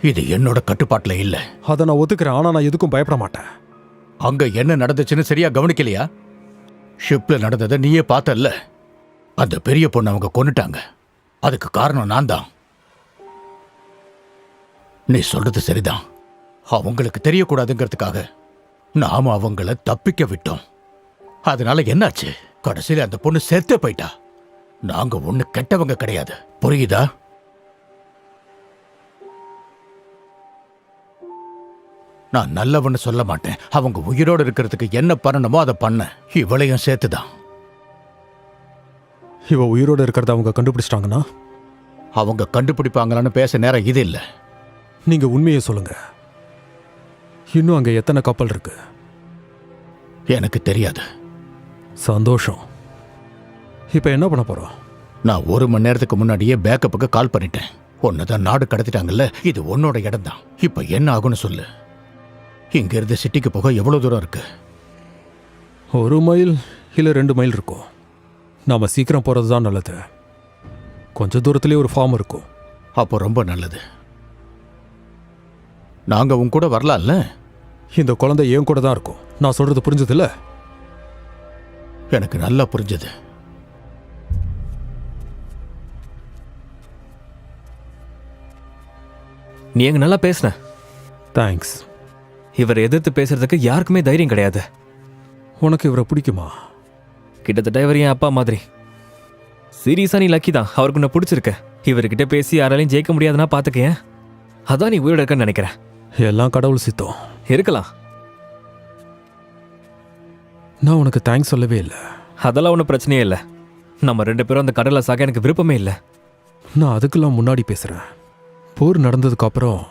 இது என்னோட கட்டுப்பாட்டுல இல்ல.
அதை நான் ஒத்துக்கிறேன். ஆனா நான் எதுக்கும் பயப்பட மாட்டேன்.
அங்க என்ன நடந்துச்சுன்னு சரியா கவனிக்கலையா? ஷிப்ல நடந்ததை நீயே பார்த்தல்ல. அந்த பெரிய பொண்ணு அவங்க கொன்னுட்டாங்க. அதுக்கு காரணம் நான் தான். நீ சொல்றது சரிதான். அவங்களுக்கு தெரியக்கூடாதுங்கிறதுக்காக நாம அவங்கள தப்பிக்க விட்டோம். அதனால என்னாச்சு? கடைசியில அந்த பொண்ணு செத்தே போயிட்டா. நாங்க ஒண்ணு கெட்டவங்க கிடையாது, புரியுதா? நான் நல்லவன்னு சொல்ல மாட்டேன். அவங்க உயிரோடு இருக்கிறதுக்கு என்ன பண்ணணுமோ அதை பண்ண, இவளையும் சேர்த்துதான்.
இவ உயிரோடு இருக்கிறத அவங்க கண்டுபிடிச்சிட்டாங்கன்னா
அவங்க கண்டுபிடிப்பாங்களான்னு பேச நேரம் இது இல்லை.
நீங்க உண்மையை சொல்லுங்க. இன்னும் அங்க எத்தனை கப்பல் இருக்கு?
எனக்கு தெரியாது.
சந்தோஷம். இப்ப என்ன பண்ண போறோம்?
நான் 1 மணி நேரத்துக்கு முன்னாடியே பேக்கப்புக்கு கால் பண்ணிட்டேன். ஒன்னுதான் நாடு கடத்திட்டாங்கல்ல, இது உன்னோட இடம் தான். இப்ப என்ன ஆகும்னு சொல்லு. இங்க இருந்து சிட்டிக்கு போக எவ்வளவு தூரம் இருக்கு?
1 மைல் இல்ல 2 மைல் இருக்கும். நாம சீக்கிரம் போறது தான் நல்லது. கொஞ்ச தூரத்திலே ஒரு ஃபார்ம் இருக்கும்.
அப்போ ரொம்ப நல்லது. நாங்க உன் கூட வரலாம்ல?
இந்த குழந்தை என் கூட தான் இருக்கும். நான் சொல்றது புரிஞ்சது இல்ல?
எனக்கு நல்லா புரிஞ்சது.
நீ எங்க நல்லா பேசுன.
தேங்க்ஸ்.
இவர் எதிர்த்து பேசுறதுக்கு யாருக்குமே தைரியம் கிடையாது.
உனக்கு இவரை பிடிக்குமா?
கிட்டத்தட்ட இவர் என் அப்பா மாதிரி. சீரியஸா நீ லக்கி தான், அவருக்கு உன்னை பிடிச்சிருக்க. இவர்கிட்ட பேசி யாராலையும் ஜெயிக்க முடியாதுன்னா பாத்துக்கேன். அதான் நீ உயிரோட இருக்கன்னு நினைக்கிறேன்.
எல்லாம் கடவுள் சித்தம்.
இருக்கலாம்.
நான் உனக்கு தேங்க்ஸ் சொல்லவே இல்லை.
அதெல்லாம் ஒன்றும் பிரச்சனையே இல்லை. நம்ம 2 பேரும் அந்த கடலை சாக எனக்கு விருப்பமே இல்லை.
நான் அதுக்கெல்லாம் முன்னாடி பேசுறேன். போர் நடந்ததுக்கு அப்புறம்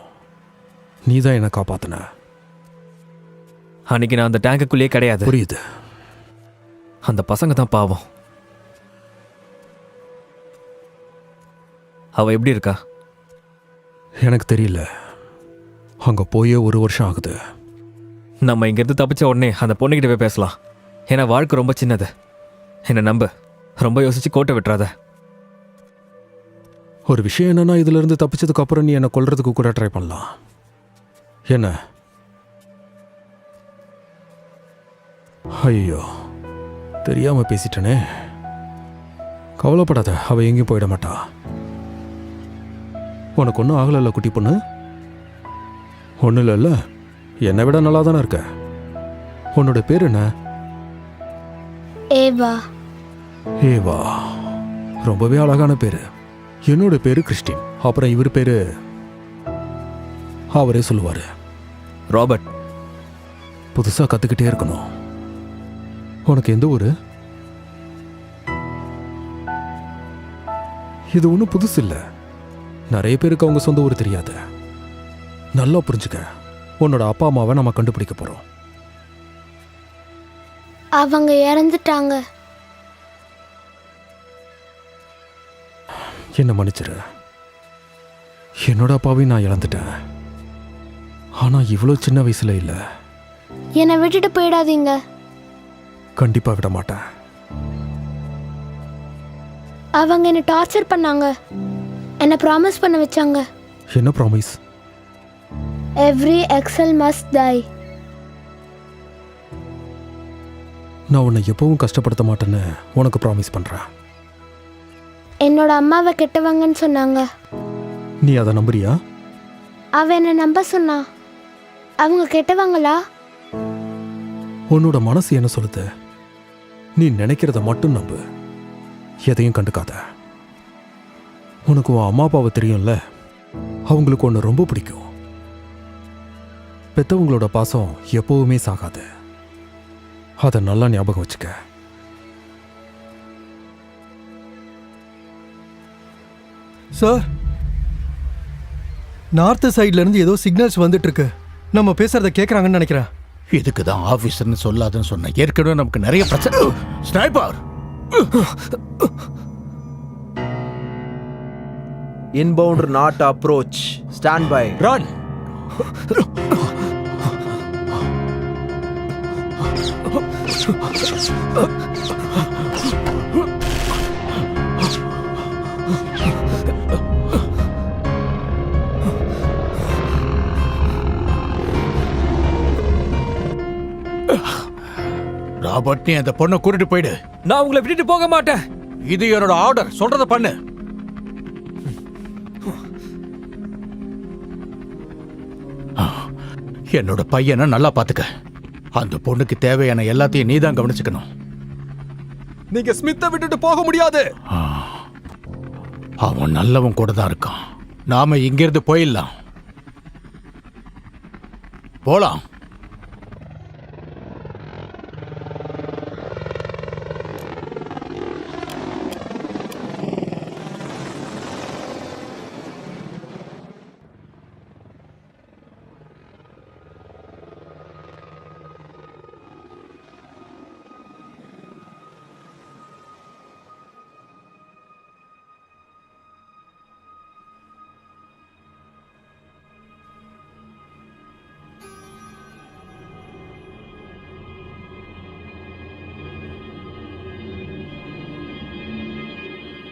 நீ தான் என்னை காப்பாத்தின.
அன்னைக்கு நான் அந்த டேங்குக்குள்ளேயே கிடையாது.
புரியுது.
அந்த பசங்க தான் பாவம். அவ எப்படி இருக்கா?
எனக்கு தெரியல. அங்க போயே 1 வருஷம் ஆகுது.
நம்ம இங்கிருந்து தப்பிச்ச உடனே அந்த பொண்ணுகிட்ட போய் பேசலாம். ஏன்னா வாழ்க்கை ரொம்ப சின்னது. என்னை நம்ப. ரொம்ப யோசிச்சு கோட்டை விட்டுறாத.
ஒரு விஷயம் என்னன்னா, இதுல இருந்து தப்பிச்சதுக்கு அப்புறம் நீ என்னை கொல்றதுக்கு கூட ட்ரை பண்ணலாம். என்ன? ஐயோ, தெரியாம பேசிட்டனே. கவலைப்படாத, அவ எங்கேயும் போயிட மாட்டா. உனக்கு ஒன்றும் ஆகலைல்ல குட்டி பொண்ணு? ஒன்றும் இல்லைல்ல? என்னை விட நல்லா தானே இருக்க. உன்னோட பேர் என்ன?
ஏவா.
ஏவா, ரொம்பவே அழகான பேரு. என்னோட பேரு கிறிஸ்டின். அப்புறம் இவர் பேரு அவரே சொல்லுவாரு,
ராபர்ட்.
புதுசா கத்துக்கிட்டே இருக்கணும். உனக்கு எந்த ஊரு? இது ஒன்றும் புதுசு இல்லை. நிறைய பேருக்கு அவங்க சொந்த ஊர் தெரியாது. நல்லா புரிஞ்சுக்க. உன்னோட அப்பா அம்மாவை நம்ம கண்டுபிடிக்க போறோம்.
அவங்க இறந்துட்டாங்க.
என்ன மன்னிச்சிரு. என்னோட அப்பாவையும் நான் இழந்துட்டேன். ஆனா இவ்வளோ சின்ன வயசுல இல்லை.
என்னை விட்டுட்டு போயிடாதீங்க.
கண்டிப்பா விட மாட்டேன்.
அவங்க என்னை டார்ச்சர் பண்ணாங்க. என்னை ப்ராமிஸ் பண்ண வச்சாங்க.
என்ன promise?
Every excel must die.
நான் உன்னை எப்பவும் கஷ்டப்படுத்த மாட்டேன்னு உனக்கு ப்ராமிஸ் பண்றேன்.
என்னோட அம்மாவை கெட்டவங்கன்னு சொன்னாங்க.
நீ அதை நம்புறியா?
அவ என்னை நம்ப சொன்னா. அவங்க கெட்டவங்களா?
உன்னோட மனசு என்ன சொல்லுது? நீ நினைக்கிறத மட்டும் நம்பு. எதையும் கண்டுக்காத. உனக்கு உன் அம்மா அப்பாவை தெரியும்ல, அவங்களுக்கு உன்னை ரொம்ப பிடிக்கும். பெத்தவங்களோட பாசம் எப்பவுமே சாகாது. அதை நல்லா ஞாபகம் வச்சுக்க.
சார், நார்த் சைட்ல இருந்து ஏதோ சிக்னல்ஸ் வந்துட்டு இருக்கு. நம்ம பேசுறத கேக்குறாங்கன்னு நினைக்கிறேன்.
இதுக்கு தான் ஆபீசர்னு சொல்லாதுன்னு சொன்னேன். ஏற்கனவே நமக்கு நிறைய பிரச்சனை. Sniper.
Inbound not approach. Stand by.
Run.
Robert, நீ அந்த பொண்ணை கூட்டிட்டு போயிடு.
நான் உங்களை விட்டுட்டு போக மாட்டேன்.
இது என்னோட ஆர்டர். சொல்றத பண்ணு. என்னோட பையனை நல்லா பாத்துக்க. அந்த பொண்ணுக்கு தேவையான எல்லாத்தையும் நீ தான் கவனிச்சுக்கணும்.
நீங்க ஸ்மித்தை விட்டுட்டு போக முடியாது.
அவன் நல்லவன் கூட தான் இருக்கான். நாம இங்கிருந்து போயிடலாம். போலாம்.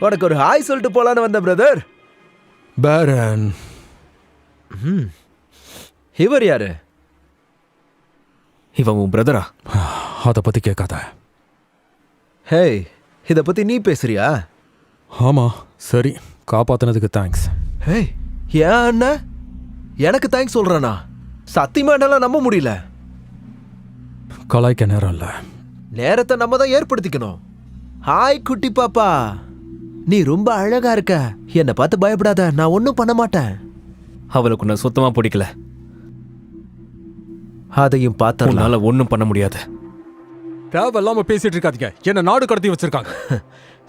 உனக்கு ஒரு ஹாய் சொல்லிட்டு போலான்னு வந்த பிரதர்.
பேரன்,
இவர் யாரு?
இவன் உன் பிரதரா?
அதை பற்றி கேட்காத.
ஹேய், இத பத்தி நீ பேசுறியா?
ஆமாம், சரி, காப்பாற்றினதுக்கு தேங்க்ஸ்.
ஹேய், ஏன் அண்ணன் எனக்கு தேங்க்ஸ் சொல்றானா? சத்தியமா என்னால நம்ப முடியல.
கலாய்க்க நேரம் இல்லை.
நேரத்தை நம்ம தான் ஏற்படுத்திக்கணும். ஹாய் குட்டி பாப்பா, நீ ரொம்ப அழகா இருக்க. என்னை பார்த்து பயப்படாத, நான் ஒன்றும் பண்ண மாட்டேன்.
அவளுக்கு உன்னை சுத்தமாக பிடிக்கல.
அதையும் பார்த்தா
உன்னால ஒன்றும் பண்ண முடியாது.
தேவையில்லாம பேசிட்டு இருக்காதீங்க, என்ன நாடு கடத்தி வச்சிருக்காங்க.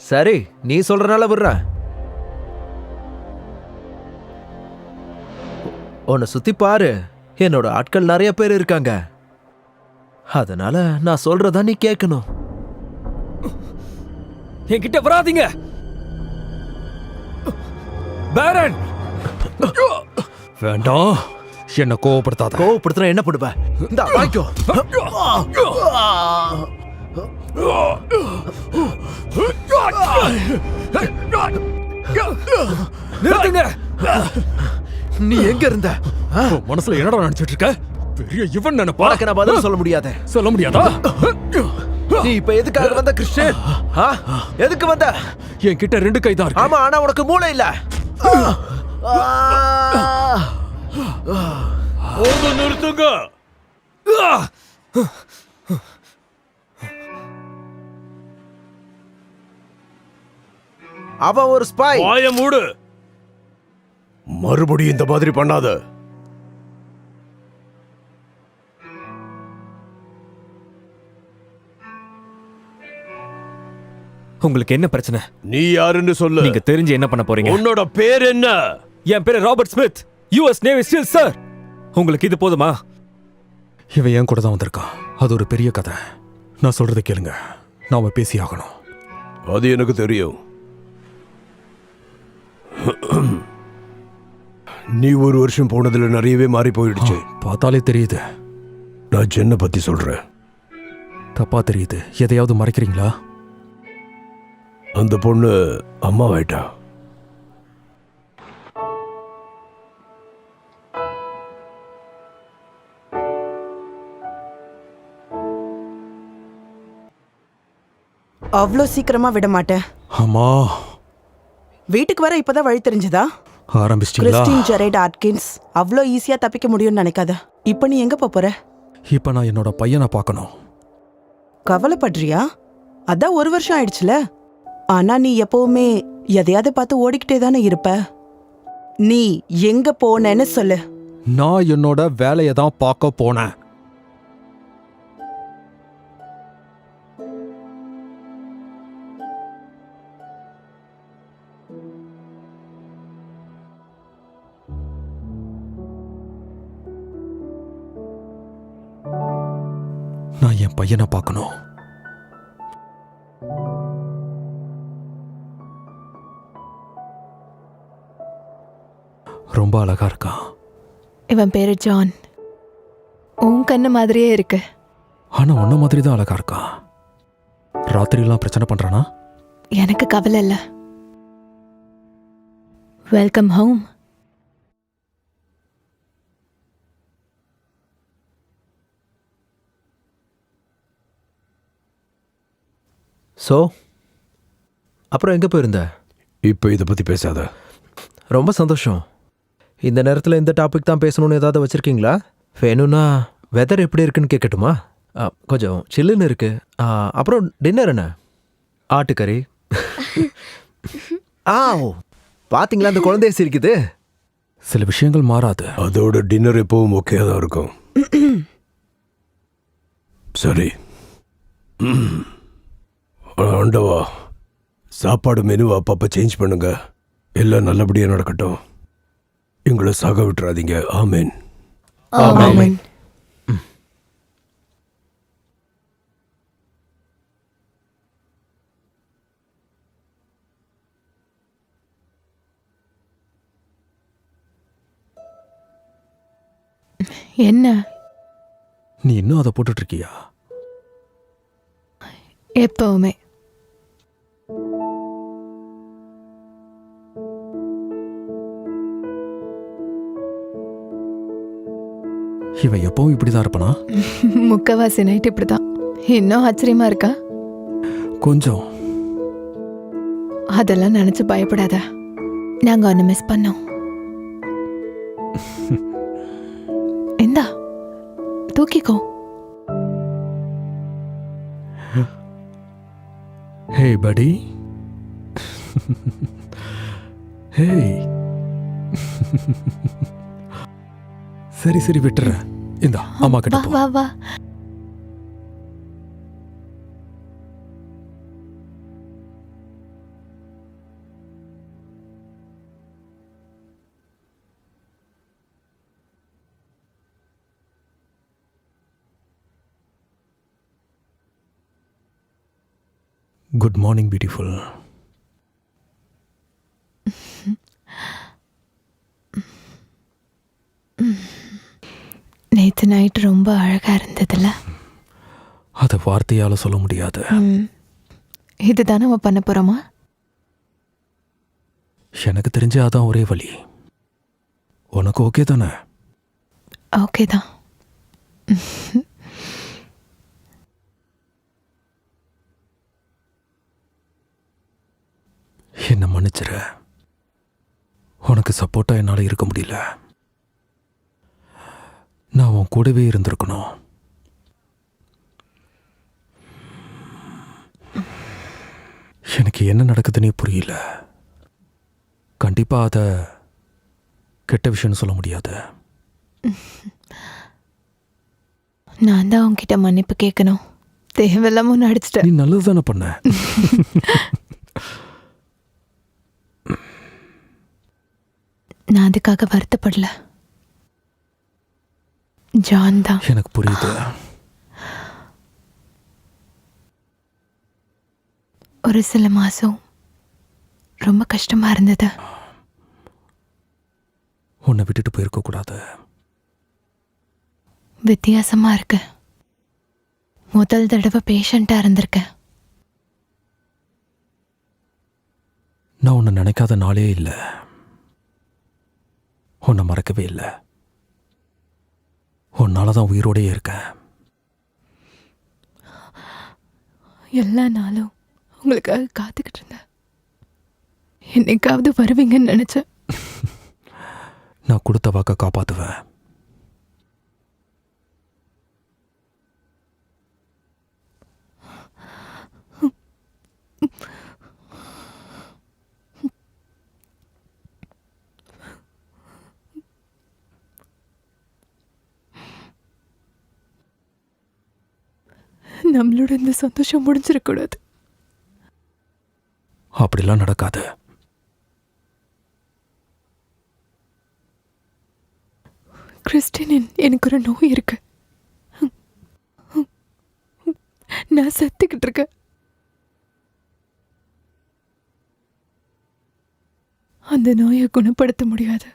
சரி, நீ சொல்றனால விடுறேன். உன்னை சுத்தி பாரு, என்னோட ஆட்கள் நிறைய பேர் இருக்காங்க. அதனால நான் சொல்றதா நீ கேட்கணும்.
என்கிட்ட வராதீங்க பேரன்.
வேண்டாம், என்ன கோவப்படுத்தாத.
கோவப்படுத்துற என்ன பண்ணுவ? இந்த வாய்க்கோ.
நிறுத்துங்க.
நீ எங்க இருந்த?
உன் மனசுல என்னடா நினைச்சிட்டு இருக்க? பெரிய இவன் நினைப்பா.
உனக்கு நான் பதில் சொல்ல முடியாது.
சொல்ல முடியாதா?
நீ இப்ப எதுக்காக வந்த கிறிஸ்டியன்? எதுக்கு வந்த?
என்கிட்ட 2 கை தான் இருக்கு.
ஆமா, ஆனா உனக்கு மூளை இல்ல.
நிறுத்துங்க.
அவன் ஒரு ஸ்பை.
வாய மூடு.
மறுபடியும் இந்த மாதிரி பண்ணாத.
உங்களுக்கு என்ன பிரச்சனை?
நீ யாருன்னு சொல்லு.
நீங்க தெரிஞ்சு என்ன பண்ண போறீங்க?
உன்னோட பேர் என்ன?
என் பேரு Robert Smith, US navy steel sir. உங்களுக்கு இது போதுமா?
இவன் என் கூட தான் வந்திருக்கான். அது ஒரு பெரிய கதை. நான் சொல்றதை கேளுங்க, நாம பேசி ஆகணும்.
அது எனக்கு தெரியும். நீ 1 வருஷம் போனதுல நிறையவே மாறி போயிடுச்சு.
பார்த்தாலே தெரியுது.
நான் ஜென்னை பத்தி சொல்றேன்.
தப்பா தெரியுது. எதையாவது மறைக்கிறீங்களா?
அந்த பொண்ணு அம்மாவாயிட்டா.
அவ்வளோ சீக்கிரமா விட மாட்டேன்.
அம்மா,
வீட்டுக்கு வர இப்பதான் வழி தெரிஞ்சதா?
ஆரம்பிச்சிட்டீங்களா?
கிறிஸ்டின் ஜெரேட் ஆட்கின்ஸ் அவ்வளோ ஈஸியா தப்பிக்க முடியும்னு நினைக்காத. இப்போ நீ எங்க போற?
இப்ப நான் என்னோட பையனை பார்க்கணும்.
கவலைப்படுறியா? அதான் 1 வருஷம் ஆயிடுச்சுல. ஆனா நீ எப்பவுமே எதையாவது பார்த்து ஓடிக்கிட்டே தானே இருப்ப. நீ எங்க போனேன்னு சொல்லு.
நான் என்னோட வேலையை தான் பார்க்க போனேன். நான் என் பையனை பார்க்கணும். ரொம்ப அழகா இருக்கான்.
இவன் பேரு ஜான். உன் கண்ணு மாதிரியே இருக்கு.
ஆனா உன்ன மாதிரி தான் அழகா இருக்கான். ராத்திரிலாம் பிரச்சனை பண்றானா?
எனக்கு கவலை இல்ல. Welcome home.
சோ அப்புறம் எங்க போயிருந்த?
இப்ப இதை பத்தி பேசாத.
ரொம்ப சந்தோஷம். இந்த நேரத்தில் இந்த டாபிக் தான் பேசணும்னு ஏதாவது வச்சிருக்கீங்களா? வேணும்னா வெதர் எப்படி இருக்குன்னு கேட்கட்டுமா? கொஞ்சம் சில்லுன்னு இருக்கு. அப்புறம் டின்னர் என்ன? ஆட்டுக்கறி. பாத்தீங்களா அந்த குழந்தைய சிரிக்குது.
சில விஷயங்கள் மாறாது.
அதோட டின்னர் எப்பவும் ஓகே தான் இருக்கும். சரி. ஆண்டவா, சாப்பாடு மெனுவை அப்பப்போ சேஞ்ச் பண்ணுங்க. எல்லாம் நல்லபடியாக நடக்கட்டும். எங்களை சாக விட்டுறாதீங்க. ஆமேன்.
ஆமென்.
என்ன
நீ இன்னும் அதை போட்டுட்டு இருக்கியா?
எப்பவுமே
இவன் எப்பவும் இப்படிதான் இருப்பானா?
முக்கவாசி நைட் இப்படிதான். இன்னும் ஆச்சரியமா இருக்கா?
கொஞ்சம்.
அதெல்லாம் நினைச்சு பயப்படாத. நாங்க ஒன்னு மிஸ் பண்ணோம். இந்தா தூக்கிக்கோ.
ஹே படி. ஹே. சரி சரி விட்டுறேன். இந்தா அம்மா கிட்ட
வா
போ.
வா வா.
Good morning beautiful.
நேத்து நைட் ரொம்ப அழகா இருந்ததுல.
அதை வார்த்தையால சொல்ல முடியாது.
இதுதான் நம்ம பண்ண போறோமா?
எனக்கு தெரிஞ்ச அதான் ஒரே வழி. உனக்கு ஓகே தானே?
ஓகே தான்.
என்ன மன்னிச்சிரு. உனக்கு சப்போர்ட்டா என்னால் இருக்க முடியல. நான் உன் கூடவே இருந்திருக்கணும். எனக்கு என்ன நடக்குதுன்னே புரியல. கண்டிப்பா அதை கெட்ட விஷயம்னு சொல்ல முடியாது.
நான் தான் உன்கிட்ட மன்னிப்பு கேட்கணும். தேவையில்லாம ஒன்று அடிச்சிட்டேன்.
நீ நல்லது தானே பண்ண.
நான் அதுக்காக வருத்தப்படல. ஜான் தான்.
எனக்கு புரியுது.
ஒரு சில மாசம் ரொம்ப கஷ்டமா இருந்தது.
உன்னை விட்டுட்டு போயிருக்க கூடாது.
வித்தியாசமா இருக்கு. முதல் தடவை பேஷண்டா இருந்திருக்கேன்.
நான் உன்னை நினைக்காத நாளே இல்லை. உன்னை மறக்கவே இல்லை. உன்னால தான் உயிரோடே இருக்கேன்.
எல்லா நாளும் உங்களுக்காக காத்துக்கிட்டு இருந்தேன். என்னைக்காவது வருவீங்கன்னு நினைச்சேன்.
நான் கொடுத்த வாக்க காப்பாத்துவேன்.
நம்மளோட இந்த சந்தோஷம் முடிஞ்சிடக்கூடாது.
அப்படிலாம் நடக்காது.
கிறிஸ்டின், எனக்கு ஒரு நோய் இருக்கு. நான் செத்துக்கிட்டு இருக்கேன். அந்த நோயை குணப்படுத்த முடியாது.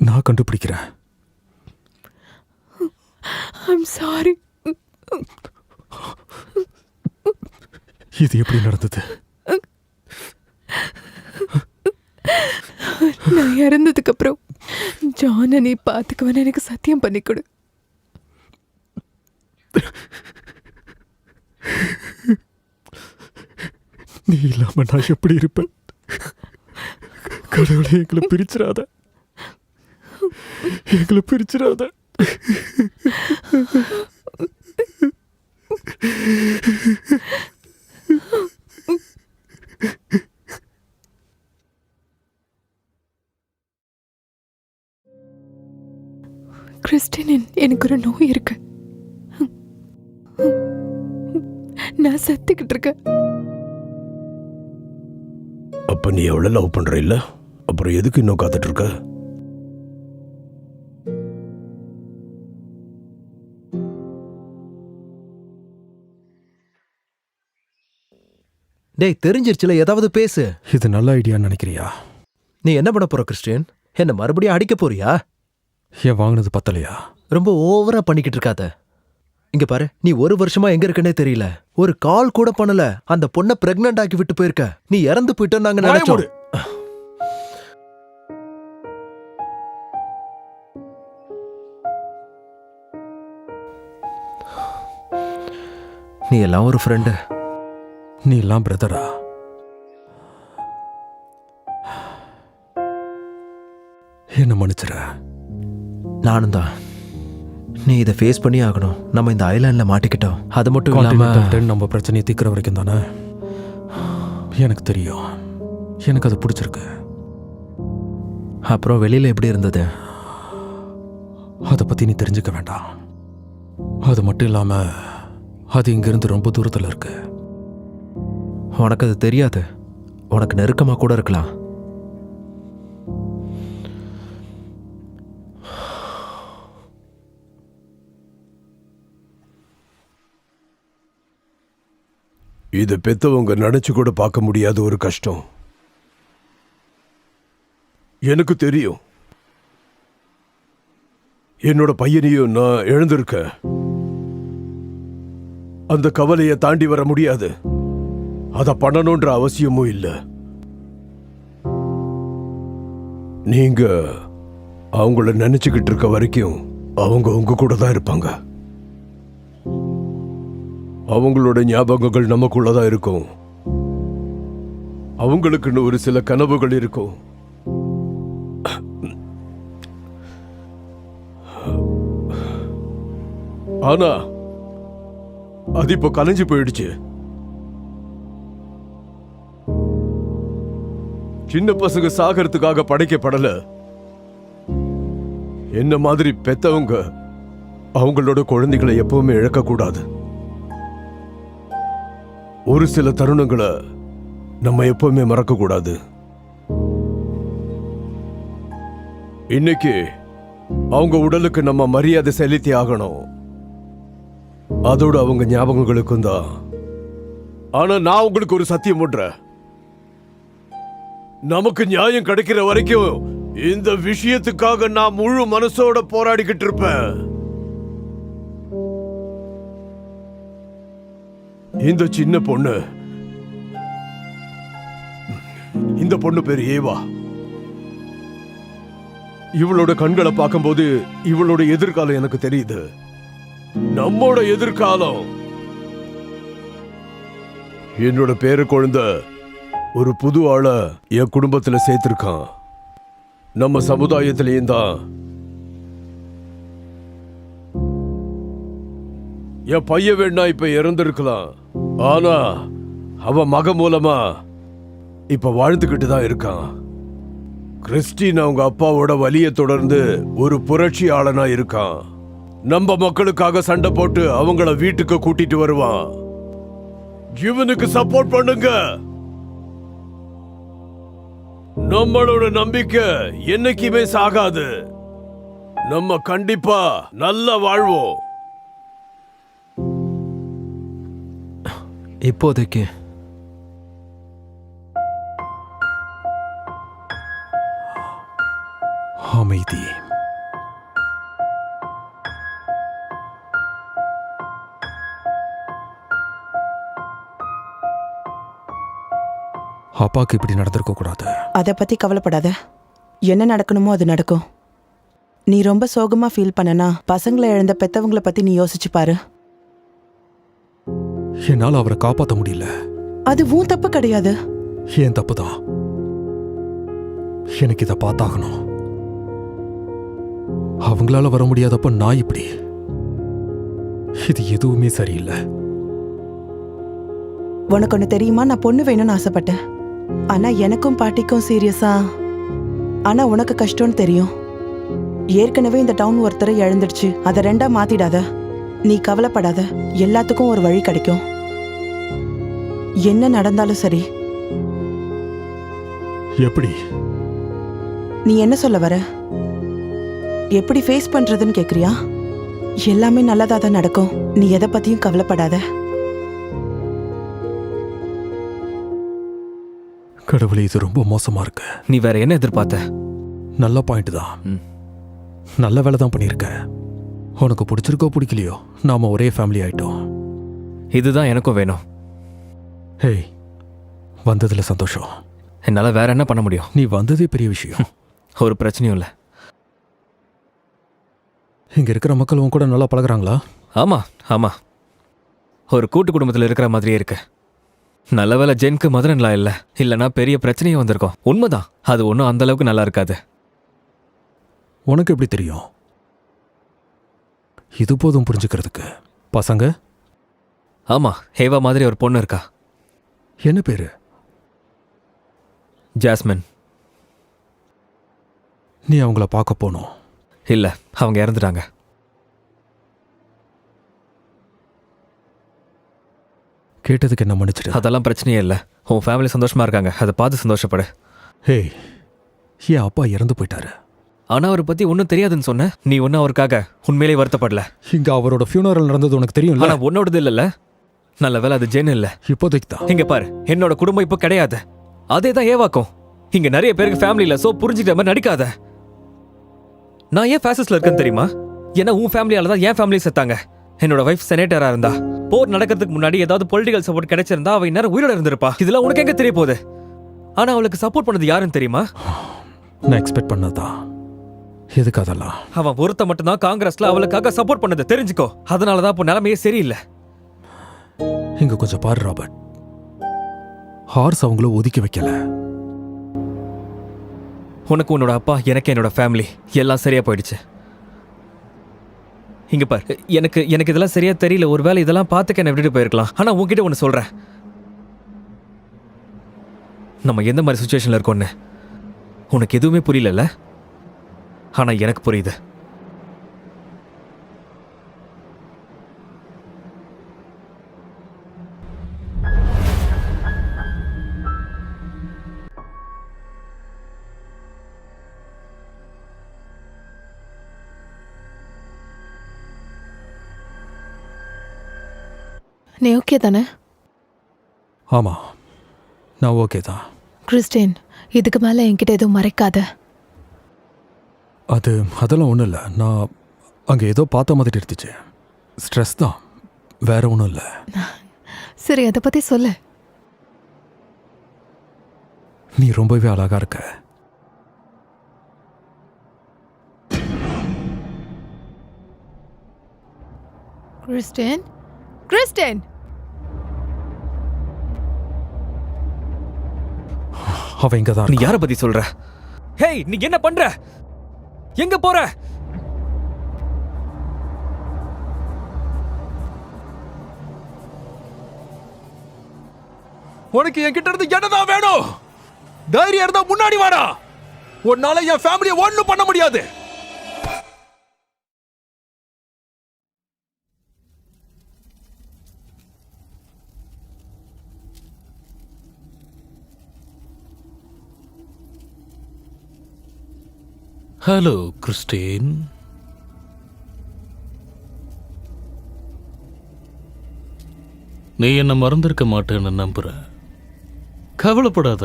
நான் கண்டுபிடிக்கிறேன்.
I'm sorry.
இது எப்படி நடந்தது?
நான் இறந்ததுக்கு அப்புறம் ஜானை நீ பார்த்துக்குவேன்னு எனக்கு சத்தியம் பண்ணி கொடு.
நீ இல்லாம நான் எப்படி இருப்பேன்? கடவுளே, எங்களை பிரிச்சிடாத. எங்களை பிரிச்சிடாத.
கிறிஸ்டின், எனக்கு ஒரு நோய் இருக்கு. நான் செத்துக்கிட்டு இருக்கேன்.
அப்ப நீ எவ்வளவு லவ் பண்ற இல்ல? அப்புறம் எதுக்கு இன்னும் காத்துட்டு இருக்க?
டேய், தெரிஞ்சிருச்சுல, ஏதாவது பேசு.
இது நல்ல ஐடியான்னு நினைக்கிறியா?
நீ என்ன பண்ண போற கிறிஸ்டியன்? என்ன மறுபடியும் அடிக்க போறியா?
ஏன் வாங்கினது பத்தலையா?
ரொம்ப ஓவரா பண்ணிக்கிட்டு இருக்காத. இங்க பாரு, நீ ஒரு வருஷமா எங்க இருக்கனே தெரியல. ஒரு கால் கூட பண்ணல. அந்த பொண்ணை பிரெக்னன்ட் ஆக்கி விட்டு போயிருக்க. நீ இறந்து போயிட்ட நாங்க நினைச்சோம். நீ எல்லாம் ஒரு ஃப்ரெண்டு.
நீ எல்லாம் பிரதரா? என்ன மன்னிச்சிர.
நானும் தான். நீ இதை ஃபேஸ் பண்ணி ஆகணும். நம்ம இந்த ஐலாண்ட்ல மாட்டிக்கிட்டோம். அது மட்டும் இல்லாம
நம்ம பிரச்சனையை தீர்க்கிற வரைக்கும் தானே. எனக்கு தெரியும், எனக்கு அது பிடிச்சிருக்கு.
அப்புறம் வெளியில எப்படி இருந்தது?
அதை பத்தி நீ தெரிஞ்சுக்க வேண்டாம். அது மட்டும் இல்லாம அது இங்கிருந்து ரொம்ப தூரத்தில் இருக்கு.
உனக்கு அது தெரியாது. உனக்கு நெருக்கமா கூட இருக்கலாம்.
இது பெத்தவங்க நினைச்சு கூட பார்க்க முடியாத ஒரு கஷ்டம். எனக்கு தெரியும். என்னோட பையனையும் நான் இழந்திருக்கேன். அந்த கவலையை தாண்டி வர முடியாது. அத பண்ணணும்ன்ற அவசியமும் இல்லை. நீங்க அவங்கள நினைச்சுக்கிட்டு இருக்க வரைக்கும் அவங்க உங்க கூட தான் இருப்பாங்க. அவங்களோட ஞாபகங்கள் நமக்குள்ளதான் இருக்கும். அவங்களுக்குன்னு ஒரு சில கனவுகள் இருக்கும். ஆனா அது இப்போ கலைஞ்சு போயிடுச்சு. சின்ன பசங்க சாகிறதுக்காக படைக்கப்படல. என்ன மாதிரி பெத்தவங்க அவங்களோட குழந்தைகளை எப்பவுமே இழக்க கூடாது. ஒரு சில தருணங்களை நம்ம எப்பவுமே மறக்க கூடாது. இன்னைக்கு அவங்க உடலுக்கு நம்ம மரியாதை செலுத்தி ஆகணும். அதோட அவங்க ஞாபகங்களுக்கும் தான். ஆனா நான் உங்களுக்கு ஒரு சத்தியம் பண்றேன். நமக்கு நியாயம் கிடைக்கிற வரைக்கும் இந்த விஷயத்துக்காக நான் முழு மனசோட போராடிக்கிட்டு இருப்பேன். இந்த சின்ன பொண்ணு, இந்த பொண்ணு பேரு ஏவா. இவளோட கண்களை பார்க்கும்போது இவளோட எதிர்காலம் எனக்கு தெரியுது. நம்மோட எதிர்காலம். என்னோட பேர குழந்தை ஒரு புது ஆள என் குடும்பத்துல சேர்த்திருக்கான். நம்ம சமுதாயத்திலேயும் தான். என் பையன் வேணா இப்ப இறந்திருக்கலாம். ஆனா அவன் மக மூலமா இப்ப வாழ்ந்துகிட்டு தான் இருக்கான். கிறிஸ்டின் அவங்க அப்பாவோட வலியை தொடர்ந்து ஒரு புரட்சியாளனா இருக்கான். நம்ம மக்களுக்காக சண்டை போட்டு அவங்கள வீட்டுக்கு கூட்டிட்டு வருவான். இவனுக்கு சப்போர்ட் பண்ணுங்க. நம்மளோட நம்பிக்கை என்னைக்குமே சாகாது. நம்ம கண்டிப்பா நல்லா வாழ்வோம்.
இப்போதைக்கு
அமைதி. அப்பாக்கு இப்படி நடந்திருக்க கூடாது.
அதை பத்தி கவலைப்படாத. என்ன நடக்கணுமோ அது நடக்கும். நீ ரொம்ப சோகமா ஃபீல் பண்ணனா பசங்களை இழந்த பெத்தவங்களை பத்தி நீ யோசிச்சு பாரு.
என்னால அவரை காப்பாற்ற முடியல.
அது உன் தப்பு கிடையாது.
ஏன் தப்புதான். எனக்கு இதை பார்த்தாகணும். அவங்களால வர முடியாதப்ப நான் இப்படி. இது எதுவுமே சரியில்லை.
உனக்கு ஒண்ணு தெரியுமா? நான் பொண்ணு வேணும்னு ஆசைப்பட்டேன். ஆனா எனக்கும் பாட்டிக்கும் சீரியஸா. ஆனா உனக்கு கஷ்டம்னு தெரியும். ஏற்கனவே இந்த டவுன் ஒருத்தரை இழந்துடுச்சு. அதை 2ஆ மாத்திடாத. நீ கவலைப்படாத, எல்லாத்துக்கும் ஒரு வழி கிடைக்கும். என்ன நடந்தாலும் சரி.
எப்படி?
நீ என்ன சொல்ல வர? எப்படி ஃபேஸ் பண்றதுன்னு கேக்குறியா? எல்லாமே நல்லதா தான் நடக்கும். நீ எதை பத்தியும் கவலைப்படாத.
கடவுளே, இது ரொம்ப மோசமா இருக்கு.
நீ வேற என்ன எதிர்பார்த்த?
நல்ல பாயிண்ட் தான். நல்ல வேலை தான் பண்ணியிருக்க. உனக்கு பிடிச்சிருக்கோ பிடிக்கலையோ, நாம ஒரே ஃபேமிலி ஆயிட்டோம்.
இதுதான் எனக்கும் வேணும்.
ஹேய், வந்ததுல சந்தோஷம்.
என்னால வேற என்ன பண்ண முடியும்?
நீ வந்ததே பெரிய விஷயம்.
ஒரு பிரச்சனையும் இல்லை.
இங்க இருக்கிற மக்கள் உன் கூட நல்லா பழகுறாங்களா?
ஆமா ஆமா, ஒரு கூட்டு குடும்பத்தில் இருக்கிற மாதிரியே இருக்கு. நல்ல வேலை ஜென்க்கு மதுரன்லா இல்லை, இல்லைன்னா பெரிய பிரச்சனையே வந்திருக்கும். உண்மைதான், அது ஒன்றும் அந்த அளவுக்கு நல்லா இருக்காது.
உனக்கு எப்படி தெரியும்? இது போதும் புரிஞ்சுக்கிறதுக்கு. பசங்க?
ஆமா, ஹேவா மாதிரி ஒரு பொண்ணு இருக்கா.
என்ன பேரு?
ஜாஸ்மின்.
நீ அவங்கள பார்க்க போனோம்?
இல்லை, அவங்க இறந்துட்டாங்க.
கேட்டதுக்கு என்ன மன்னிச்சிடு.
அதெல்லாம் பிரச்சனையே இல்லை. உன் ஃபேமிலி சந்தோஷமா இருக்காங்க, அதை பார்த்து சந்தோஷப்படு.
ஹேய், என் அப்பா இறந்து போயிட்டாரு.
ஆனா அவரை பத்தி ஒன்றும் தெரியாதுன்னு சொன்ன. நீ ஒன்றும் அவருக்காக உண்மையிலே வருத்தப்படல.
இங்க அவரோட ஃபியூனரல் நடந்தது உனக்கு தெரியும்.
ஆனா உன்னோடது இல்லைல்ல. நல்ல வேலை அது ஜென் இல்லை.
இப்போதைக்கு தான்.
இங்க பாரு, என்னோட குடும்பம் இப்போ கிடையாது. அதே தான் ஏவாக்கும். இங்க நிறைய பேருக்கு ஃபேமிலி இல்லை. சோ புரிஞ்சுக்கிற மாதிரி நடிக்காத. நான் ஏன் ஃபேசஸ்ல இருக்கேன்னு தெரியுமா? ஏன்னா உன் ஃபேமிலியால தான் என் ஃபேமிலி செத்தாங்க. என்னோட வைஃப் செனேட்டரா இருந்தா. போர் நடக்கிறதுக்கு முன்னாடி ஏதாவது பொலிட்டிக்கல் சப்போர்ட் கிடைச்சிருந்தா அவ இந்நேரம் உயிரோட இருந்திருப்பா. இதெல்லாம் உனக்கு எங்க தெரிய போகுது? ஆனா அவளுக்கு சப்போர்ட் பண்ணது யாருன்னு தெரியுமா?
நான் எக்ஸ்பெக்ட் பண்ணதான். எதுக்கு அதெல்லாம்?
அவன் ஒருத்த மட்டும்தான் காங்கிரஸ்ல அவளுக்காக சப்போர்ட் பண்ணது, தெரிஞ்சுக்கோ. அதனாலதான் இப்போ நிலைமையே சரியில்லை.
இங்க கொஞ்சம் பாரு ராபர்ட், ஹார்ஸ் அவங்கள ஒதுக்கி வைக்கல.
உனக்கு உன்னோட அப்பா, எனக்கு என்னோட ஃபேமிலி எல்லாம் சரியா போயிடுச்சு. இங்க பாரு, எனக்கு இதெல்லாம் சரியா தெரியல. ஒருவேளை இதெல்லாம் பார்த்துக்க என்ன விட்டுட்டு போயிருக்கலாம். ஆனா உன்கிட்ட ஒன்று சொல்றேன், நம்ம எந்த மாதிரி சுச்சுவேஷன்ல இருக்கோன்னு உனக்கு எதுவுமே புரியல. ஆனா எனக்கு புரியுது.
நீ ஓகே தானே?
ஆமா, நான் ஓகே தான்.
கிறிஸ்டின், இதுக்கு மேல என்கிட்ட எதுவும் மறைக்காத.
அதெல்லாம் ஒன்றும் இல்லை. நான் அங்கே ஏதோ பார்த்த மாதிரி இருந்துச்சு. ஸ்ட்ரெஸ் தான், வேற ஒன்றும் இல்லை.
சரி, அதை பத்தி சொல்லு.
நீ ரொம்பவே அழகா இருக்க.
கிறிஸ்டின், கிறிஸ்டின்,
அவ இங்க தான்.
நீ யாரை பத்தி சொல்ற? ஹேய், நீ என்ன பண்ற? எங்க போற?
உனக்கு என்கிட்ட இருந்து என்னதான் வேணும்? தைரியம் இருந்தா முன்னாடி வாடா. உன்னால என் ஃபேமிலியை ஒண்ணும் பண்ண முடியாது.
Hello Christian. நீ என்ன மறந்திருக்க மாட்டேன்னு நம்புறேன். கவலைப்படாத,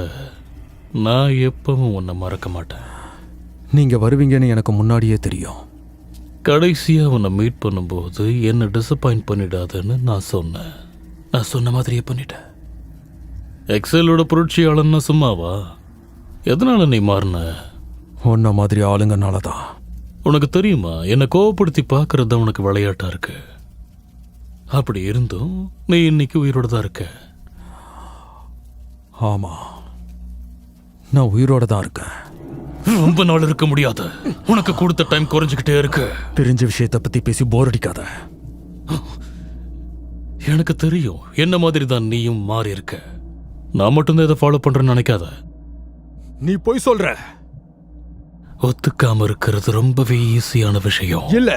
நான் எப்பவும் உன்னை மறக்க மாட்டேன்.
நீங்க வருவீங்கன்னு எனக்கு முன்னாடியே தெரியும்.
கடைசியா உன்னை மீட் பண்ணும்போது என்ன டிசப்பாயிண்ட் பண்ணிடாதன்னு நான் சொன்னேன். நான் சொன்ன மாதிரியே பண்ணிட்டேன். எக்ஸலோட புரட்சியாளன்னா சும்மாவா? எதனால நீ மாறின?
உன்ன மாதிரி ஆளுங்கனால தான்.
உனக்கு தெரியுமா, என்னை கோவப்படுத்தி பார்க்கறது தான் உனக்கு விளையாட்டா இருக்கு. அப்படி இருந்தும் நீ இன்னைக்கு உயிரோட தான் இருக்க.
ஆமா, நான் உயிரோட தான் இருக்கேன்.
ரொம்ப நாள் இருக்க முடியாது. உனக்கு கொடுத்த டைம் குறைஞ்சுக்கிட்டே இருக்கு.
தெரிஞ்ச விஷயத்தை பத்தி பேசி போர் அடிக்காத.
எனக்கு தெரியும், என்ன மாதிரி தான் நீயும் மாறி இருக்க. நான் மட்டும்தான் இதை ஃபாலோ பண்றேன்னு நினைக்காத.
நீ போய் சொல்ற.
ஒத்துக்காம இருக்கிறது ரொம்பவே ஈஸியான விஷயம்.
இல்ல,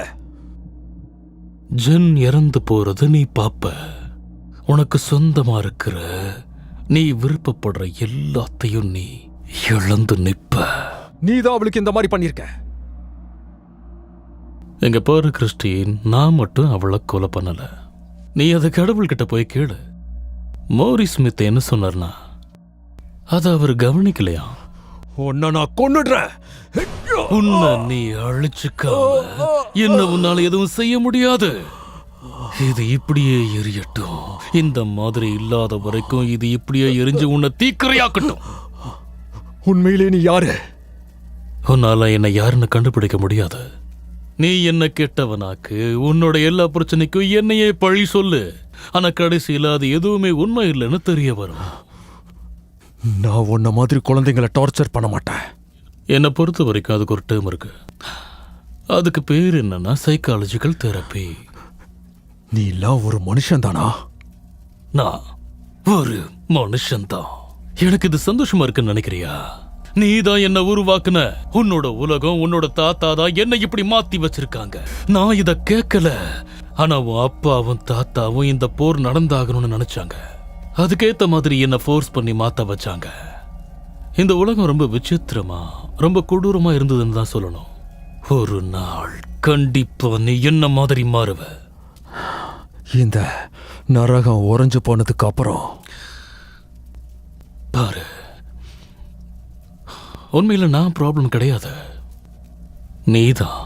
ஜென் இறந்து போறது நீ பாப்ப. உனக்கு சொந்தமா இருக்கிற நீ விருப்பப்படுற எல்லாத்தையும் நீ இழந்து நிப்ப.
நீ தான் அவளுக்கு இந்த மாதிரி பண்ணிருக்க.
எங்க பாரு கிறிஸ்டின், நான் மட்டும் அவளை கொலை பண்ணல. நீ அதை கடவுள்கிட்ட போய் கேளு. மோரி ஸ்மித் என்ன சொன்னார்னா அதை அவர் கவனிக்கலையா.
உன்னை நான் கொன்னுடுறேன்.
உன்னை நீ அழிச்சுக்காம என்ன உன்னால எதுவும் செய்ய முடியாது. இது இப்படியே எரியட்டும். இந்த மாதிரி இல்லாத வரைக்கும் இது இப்படியே எரிஞ்சு உன்னை தீக்கிரையாக்கட்டும்.
உண்மையிலே நீ யாரு?
உன்னால என்ன யாருன்னு கண்டுபிடிக்க முடியாது. நீ என்ன கெட்டவனாக்கு, உன்னோட எல்லா பிரச்சனைக்கும் என்னையே பழி சொல்லு. ஆனா கடைசியில் அது எதுவுமே உண்மை இல்லைன்னு தெரிய வரும்.
நான் உன்ன மாதிரி குழந்தைங்களை டார்ச்சர் பண்ண மாட்டேன்.
என்னை பொறுத்த வரைக்கும் அதுக்கு ஒரு டேர்ம் இருக்கு. அதுக்கு பேர் என்னன்னா சைக்காலஜிக்கல் தெரப்பி.
நீ எல்லாம் ஒரு மனுஷன் தானா?
நான் ஒரு மனுஷன்தான். எனக்கு இது சந்தோஷமா இருக்குன்னு நினைக்கிறியா? நீ தான் என்ன உருவாக்குன. உன்னோட உலகம், உன்னோட தாத்தா தான் என்ன இப்படி மாத்தி வச்சிருக்காங்க. நான் இத கேட்கல. ஆனா உன் அப்பாவும் தாத்தாவும் இந்த போர் நடந்தாகணும்னு நினைச்சாங்க. அதுக்கேத்த மாதிரி என்ன ஃபோர்ஸ் பண்ணி மாத்த வச்சாங்க. இந்த உலகம் ரொம்ப விசித்திரமா, ரொம்ப கொடூரமா இருந்ததுன்னு தான் சொல்லணும். ஒரு நாள் கண்டிப்பா நீ என்ன மாதிரி மாறுவ.
இந்த நரகம் உறைஞ்சு போனதுக்கு அப்புறம்
பாரு, உண்மையில நான் ப்ராப்ளம் கிடையாது, நீதான்.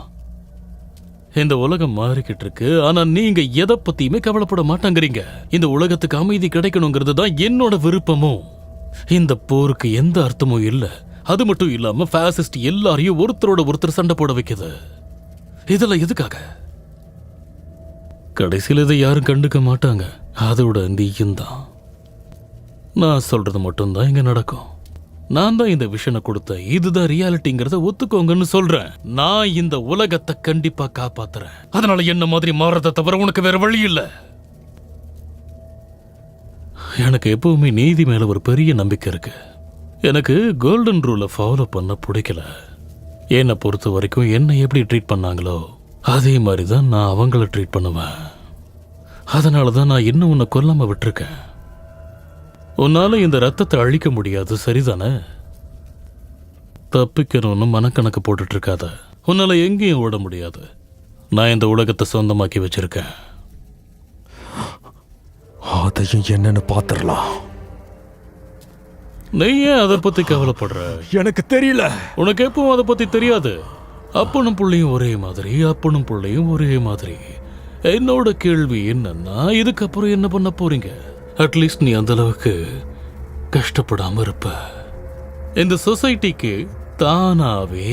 இந்த உலகம் மாறிக்கிட்டு இருக்கு. ஆனா நீங்க எதை பத்தியுமே கவலைப்பட மாட்டாங்கிறீங்க. இந்த உலகத்துக்கு அமைதி கிடைக்கணுங்கிறது தான் என்னோட விருப்பமும். இந்த போருக்கு எந்த அர்த்தமும் இல்ல. அது மட்டும் இல்லாம பாசிஸ்ட் எல்லாரையும் ஒருத்தரோட ஒருத்தர் சண்டை போட வைக்குது. இதெல்லாம் எதுக்காக? கடைசியில் இதை யாரும் கண்டுக்க மாட்டாங்க. அதோட நீயும் தான். நான் சொல்றது மட்டும்தான் இங்க நடக்கும். நான் தான் இந்த விஷனை கொடுத்தேன். இதுதான் ரியாலிட்டிங்கிறத ஒத்துக்கோங்கன்னு சொல்றேன். நான் இந்த உலகத்தை கண்டிப்பா காப்பாத்துறேன். அதனால என்ன மாதிரி மாறதை தவிர உனக்கு வேற வழி இல்ல. எனக்கு எப்பவுமே நீதி மேல ஒரு பெரிய நம்பிக்கை இருக்கு. எனக்கு கோல்டன் ரூலை ஃபாலோ பண்ண பிடிக்கல. என்னை பொறுத்த வரைக்கும் என்னை எப்படி ட்ரீட் பண்ணாங்களோ அதே மாதிரி தான் நான் அவங்கள ட்ரீட் பண்ணுவேன். அதனால தான் நான் இன்னும் உன்னை கொல்லாம விட்டுருக்கேன். உன்னால இந்த ரத்தத்தை அழிக்க முடியாது, சரிதானே? தப்பிக்கணும்னு மனக்கணக்கு போட்டுட்டு இருக்காத. உன்னால எங்கேயும் ஓட முடியாது. நான் இந்த உலகத்தை சொந்தமாக்கி வச்சிருக்கேன்.
அதையும் என்னன்னு பாத்துடலாம்.
நீ ஏன் அதை பத்தி கவலைப்படுற?
எனக்கு தெரியல.
உனக்கு எப்பவும் அதை பத்தி தெரியாது. அப்பனும் புள்ளையும் ஒரே மாதிரி, அப்பனும் புள்ளையும் ஒரே மாதிரி. என்னோட கேள்வி என்னன்னா, இதுக்கப்புறம் என்ன பண்ண போறீங்க? அட்லீஸ்ட் நீ அந்த அளவுக்கு கஷ்டப்படாம இருப்ப. இந்த சொசைட்டிக்கு தானாவே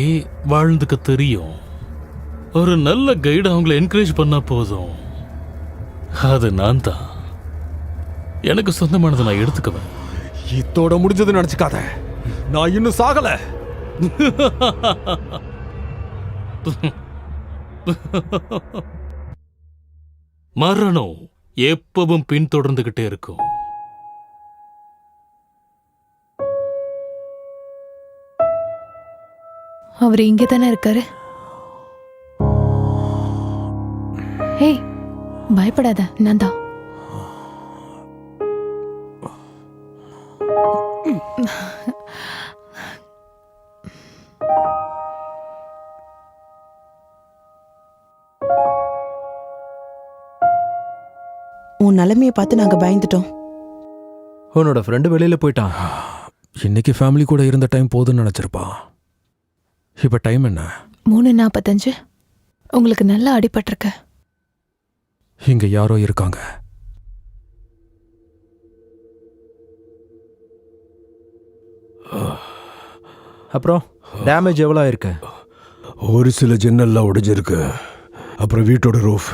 வாழ்ந்துக்க தெரியும். ஒரு நல்ல கைடு அவங்களை என்கரேஜ் பண்ணா போதும். அது நான் தான். எனக்கு சொந்தமானதை நான் எடுத்துக்குவேன்.
இதோட முடிஞ்சது நினைச்சுக்காத. நான் இன்னும் சாகல.
மரணம் எப்பவும் பின்தொடர்ந்துகிட்டே இருக்கும்.
அவர் இங்கே தானே இருக்காரு. ஏய், பயப்படாத, நான் தான்.
உன் நிலைமையை பார்த்து நாங்க பயந்துட்டோம்.
உன்னோட ஃப்ரெண்டு வெளியில போயிட்டான்.
இன்னைக்கு ஃபேமிலி கூட இருந்த டைம் போதுன்னு நினைச்சிருப்பான். இப்ப டைம் என்ன?
3:45. உங்களுக்கு நல்லா அடிபட்டிருக்கு.
இங்க யாரோ இருக்காங்க.
அப்புறம் டேமேஜ் எவ்வளோ ஆயிருக்கு?
ஒரு சில ஜன்னல்லாம் உடைஞ்சிருக்கு. அப்புறம் வீட்டோட ரூஃப்.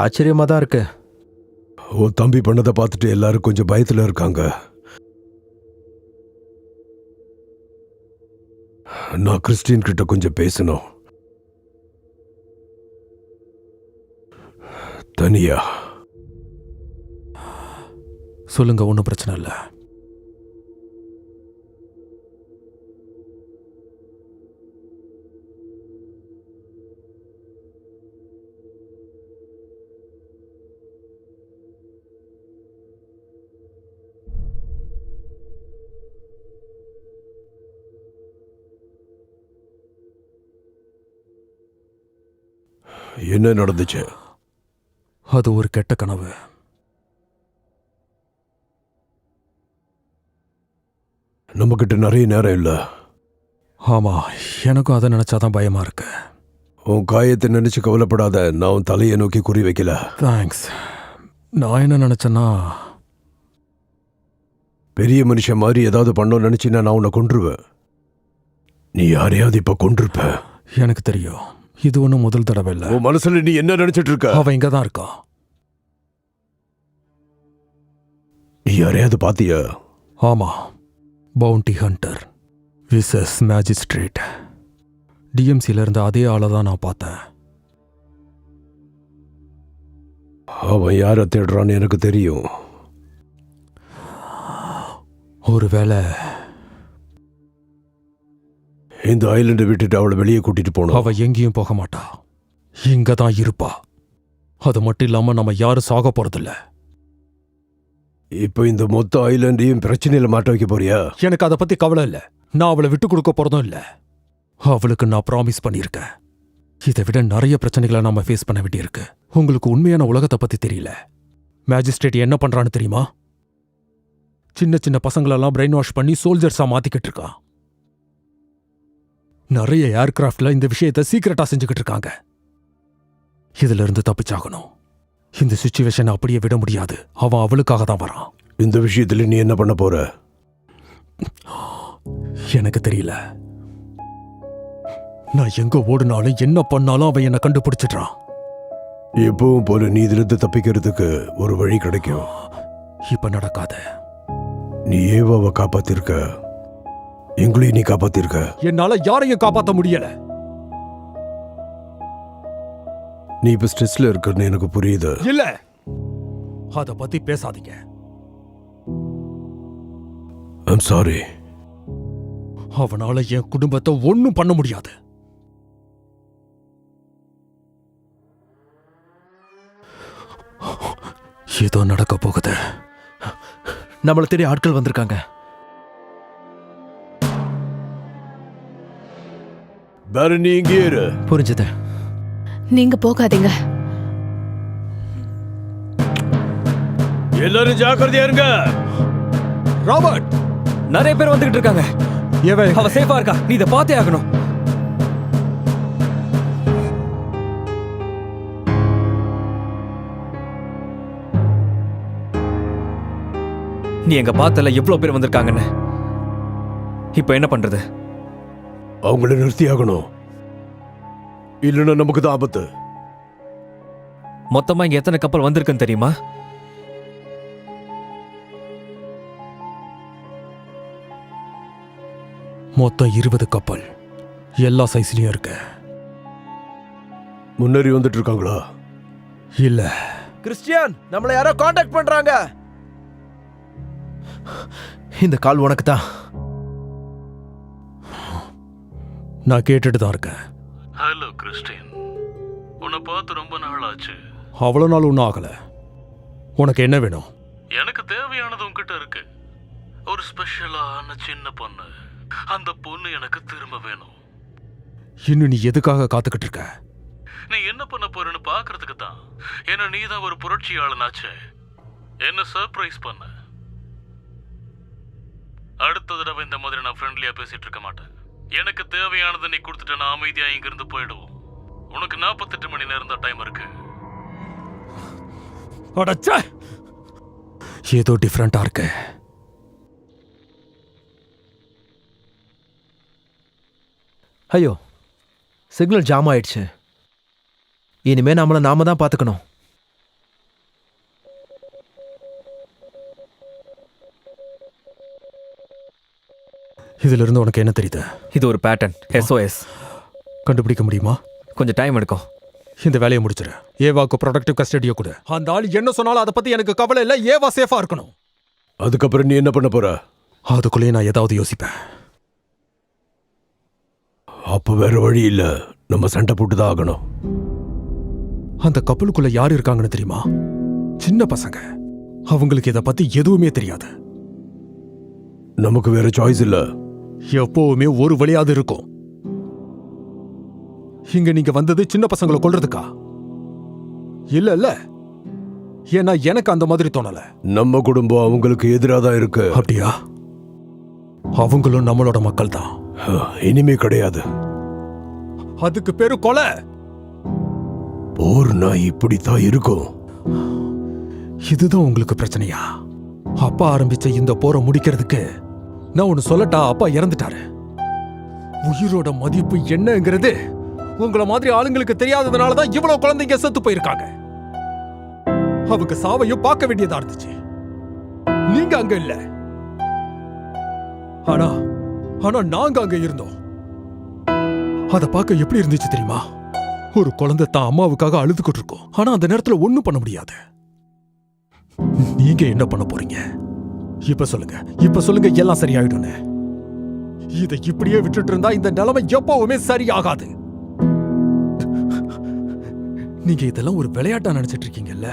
ஆச்சரியமா தான் இருக்கு.
உன் தம்பி பண்ணதை பார்த்துட்டு எல்லாரும் கொஞ்சம் பயத்துல இருக்காங்க. நான் கிறிஸ்டின் கிட்ட கொஞ்சம் பேசணும். தனியா.
சொல்லுங்க, ஒன்றும் பிரச்சனை இல்லை.
ஆ,
என்ன நடந்துச்சு?
அது ஒரு கெட்ட கனவு.
நம்மகிட்ட நிறைய நேரம் இல்ல.
ஆமா, எனக்கும் அதை நினைச்சாதான் பயமா இருக்கு.
உன் காயத்தை நினைச்சு கவலைப்படாத. நான் உன் தலையை நோக்கி குறி வைக்கல.
தேங்க்ஸ். நான் என்ன நினைச்சேன்னா,
பெரிய மனுஷன் மாதிரி ஏதாவது பண்ணோன்னு நினைச்சின்னா நான் உன்னை கொன்றுவேன். நீ யாரையாவது இப்ப கொன்றிருப்ப.
எனக்கு தெரியும். இது ஒன்றும் முதல் தடவை இல்லை.
உன் மனசுல நீ என்ன நினைச்சிட்டு இருக்க?
அவன் இங்க தான் இருக்கான்.
நீ யாரையாவது பாத்தியா?
ஆமா, பவுண்டி ஹண்டர் விசஸ் மேஜிஸ்ட்ரேட். டிஎம்சில இருந்த அதே ஆளை தான் நான் பார்த்தேன்.
அவன் யாரை தேடுறான்னு எனக்கு தெரியும்.
ஒருவேளை
இந்த ஐலண்டை விட்டுட்டு அவளை வெளியே கூட்டிட்டு போனோம்.
அவ எங்கேயும் போக மாட்டா, இங்க தான் இருப்பா. அது மட்டும் இல்லாம நம்ம யாரும் சாக போறதில்ல.
இப்போ இந்த மொத்த ஐலண்டையும் பிரச்சனையில மாட்ட வைக்க போறியா?
எனக்கு அதை பத்தி கவலை இல்லை. நான் அவளை விட்டு கொடுக்க போறதும் இல்லை. அவளுக்கு நான் ப்ராமிஸ் பண்ணியிருக்கேன். இதை விட நிறைய பிரச்சனைகளை நாம ஃபேஸ் பண்ண வேண்டியிருக்கு. உங்களுக்கு உண்மையான உலகத்தை பத்தி தெரியல. மேஜிஸ்ட்ரேட் என்ன பண்றான்னு தெரியுமா? சின்ன சின்ன பசங்களெல்லாம் பிரெயின் வாஷ் பண்ணி சோல்ஜர்ஸா மாத்திக்கிட்டு இருக்கான். நிறைய ஏர்கிராஃப்ட்ல இந்த விஷயத்தை சீக்கிரட்டா செஞ்சுக்கிட்டு இருக்காங்க. இதுல இருந்து தப்பிச்சாகணும். இந்த சிச்சுவேஷனை அப்படியே விட முடியாது. அவன் அவளுக்காக தான் வரான்.
இந்த விஷயத்துல நீ என்ன பண்ண போற?
எனக்கு தெரியல. நான் எங்க ஓடுனாலும் என்ன பண்ணாலும் அவன் என்னை கண்டுபிடிச்சிடுறான்.
எப்பவும் போல நீ இதிலிருந்து தப்பிக்கிறதுக்கு ஒரு வழி கிடைக்கும்.
இப்ப நடக்காது.
நீ ஏவாவை காப்பாத்திருக்க, எங்களையும் நீ காப்பாத்திருக்க.
என்னால யாரையும் காப்பாற்ற முடியல.
நீ இப்ப ஸ்ட்ரெஸ்ல இருக்கன்னு எனக்கு புரியுது.
இல்ல, அத பத்தி பேசாதீங்க.
I'm sorry.
அவனால என் குடும்பத்தை ஒண்ணும் பண்ண முடியாது. ஏதோ நடக்க போகுது.
நம்மளை தேடி ஆட்கள் வந்திருக்காங்க.
பேரன், நீ இங்கே இரு.
புரிஞ்சது.
நீங்க போகாதீங்க.
எல்லாரும் ஜாக்கிரதையா இருங்க.
ராபர்ட்,
நிறைய பேர் வந்துகிட்டு இருக்காங்க. அவ சேஃபா இருக்கா? நீ இதை பார்த்தே ஆகணும். நீ எங்க பார்த்தல எவ்வளவு பேர் வந்திருக்காங்கன்னு. இப்ப என்ன பண்றது?
அவங்கள நிறுத்தி ஆகணும், இல்லைன்னா நமக்கு தான் ஆபத்து.
மொத்தமா இங்க எத்தனை கப்பல் வந்திருக்குன்னு தெரியுமா?
மொத்தம் 20 கப்பல். எல்லா சைஸ்லயும் இருக்கு.
முன்னேறி வந்துட்டு இருக்காங்களா?
இல்ல.
கிறிஸ்டியன், நம்மளை யாரோ காண்டாக்ட் பண்றாங்க. இந்த கால் உனக்கு தான்.
நான் கேட்டுட்டு தான் இருக்கேன்.
ஹலோ கிறிஸ்டின், உன்னை பார்த்து ரொம்ப நாள் ஆச்சு.
அவ்வளவு நாள் ஒன்றும் ஆகல. உனக்கு என்ன வேணும்?
எனக்கு தேவையானது உன்கிட்ட இருக்கு. ஒரு ஸ்பெஷலான சின்ன பொண்ணு. அந்த பொண்ணு எனக்கு திரும்ப வேணும்.
இன்னும் நீ எதுக்காக காத்துக்கிட்டு இருக்க?
நீ என்ன பண்ண போறேன்னு பாக்குறதுக்கு தான். ஏன்னா நீ தான் ஒரு புரட்சியாளனாச்சே. என்ன சர்ப்ரைஸ் பண்ண. அடுத்த தடவை இந்த மாதிரி நான் ஃப்ரெண்ட்லியா பேசிட்டு இருக்க மாட்டேன். எனக்கு தேவையானதை நீ கொடுத்துட்ட, நான் அமைதியா இங்கிருந்து போயிடுவோம். உனக்கு 48 மணி நேரம் தான் டைம் இருக்கு.
அடச்சே, ஏதோ டிஃப்ரெண்டா இருக்கு.
ஐயோ, சிக்னல் ஜாம் ஆயிடுச்சு. இனிமே நாம தான் பார்த்துக்கணும்.
இதுல இருந்து உனக்கு என்ன தெரியுது?
இது ஒரு பேட்டர்ன். SOS.
கண்டுபிடிக்க முடியுமா?
கொஞ்சம் டைம் எடுக்கும்.
இந்த வேலையை முடிச்சிரு. ஏவாக்கு ப்ரொடக்டிவ் கஸ்டடியை கொடு. அந்த ஆள் என்ன சொன்னாலும் அதை பத்தி எனக்கு கவலை இல்லை. ஏவா சேஃபா இருக்கணும்.
அதுக்கப்புறம் நீ என்ன பண்ண போற?
அதுக்குள்ளேயே நான் ஏதாவது யோசிப்பேன்.
அப்ப வேற வழி இல்ல, நம்ம சண்டை போட்டுதான் ஆகணும்.
அந்த கப்பலுக்குள்ள யார் இருக்காங்கன்னு தெரியுமா? சின்ன பசங்க. அவங்களுக்கு இதை பத்தி எதுவுமே தெரியாது.
நமக்கு வேற சாய்ஸ் இல்ல.
எப்பவுமே ஒரு வழியாவது இருக்கும். இங்க நீங்க வந்தது சின்ன பசங்களை கொல்றதுக்கா? இல்ல இல்ல, ஏன்னா எனக்கு அந்த மாதிரி தோணல.
நம்ம குடும்பம் அவங்களுக்கு எதிராக தான் இருக்கு.
அப்படியா? அவங்களும் நம்மளோட மக்கள் தான்.
இனிமே கிடையாது.
அதுக்கு பேரு கொலை.
போர்னா இப்படித்தான் இருக்கும்.
இதுதான் உங்களுக்கு பிரச்சனையா? அப்பா ஆரம்பிச்ச இந்த போரை முடிக்கிறதுக்கு நான் ஒன்னு சொல்லட்டா? அப்பா இறந்துட்டாரு. உயிரோட மதிப்பு என்னங்கிறது உங்கள மாதிரி ஆளுங்களுக்கு தெரியாததுனாலதான் இவ்வளவு குழந்தைங்க செத்து போயிருக்காங்க. அவங்க சாவையும் பார்க்க வேண்டியதா இருந்துச்சு. நீங்க அங்க இல்ல, ஆனா நாங்க அங்க இருந்தோம். அத பார்க்க எப்படி இருந்துச்சு தெரியுமா? ஒரு குழந்தை தான் அம்மாவுக்காக அழுதுகிட்டு இருக்கும். ஆனா அந்த நேரத்துல ஒண்ணும் பண்ண முடியாது. நீங்க என்ன பண்ண போறீங்க? இப்ப சொல்லுங்க எல்லாம் சரியாயிடும். இதை இப்படியே விட்டுட்டு இருந்தா இந்த நிலைமை எப்பவுமே சரியாகாது. நீங்க இதெல்லாம் ஒரு விளையாட்டா நினைச்சிட்டு இருக்கீங்கல்ல?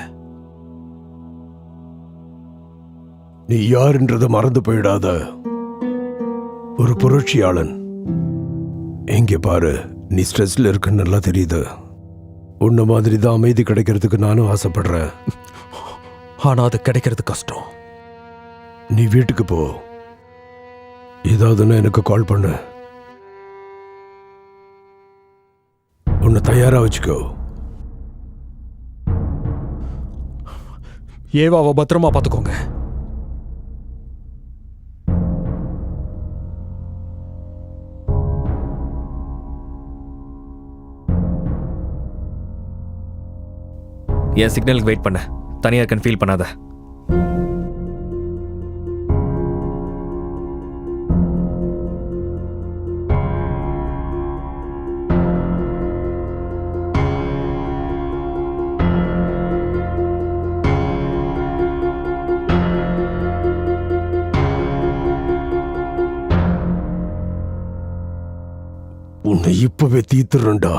நீ யாருன்றத மறந்து போயிடாத. ஒரு புரட்சியாளன். எங்க பாரு, நீ ஸ்ட்ரெஸ்ல இருக்குன்னு நல்லா தெரியுது. உன்ன மாதிரி தான் அமைதி கிடைக்கிறதுக்கு நானும் ஆசைப்படுறேன்.
ஆனா அது கிடைக்கிறது கஷ்டம்.
நீ வீட்டுக்கு போ. ஏதாவதுன்னா எனக்கு கால் பண்ணு. உன்னை தயாரா வச்சுக்கோ.
ஏவாவை பத்திரமா பார்த்துக்கோங்க.
என் சிக்னலுக்கு வெயிட் பண்ண. தனியா இருக்கன்னு ஃபீல் பண்ணாத.
உன்னை இப்பவே தீத்துறேன்டா.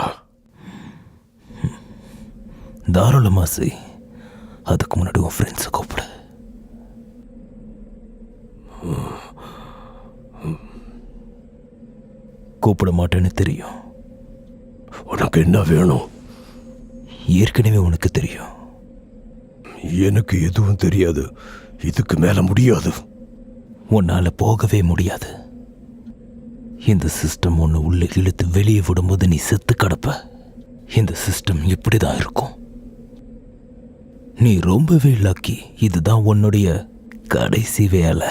தாராளமா செய். அதுக்கு முன்னாடி உன் ஃப்ரெண்ட்ஸை கூப்பிடு. கூப்பிட மாட்டேன்னு தெரியும்.
உனக்கு என்ன வேணும்?
ஏற்கனவே உனக்கு தெரியும்.
எனக்கு எதுவும் தெரியாது. இதுக்கு மேல முடியாது.
உன்னால போகவே முடியாது. இந்த சிஸ்டம் ஒன்று உள்ள இழுத்து வெளியே விடும்போது நீ செத்து கிடப்ப. இந்த சிஸ்டம் இப்படிதான் இருக்கும். நீ ரொம்பவே லக்கி. இதுதான் உன்னுடைய கடைசி வேலை.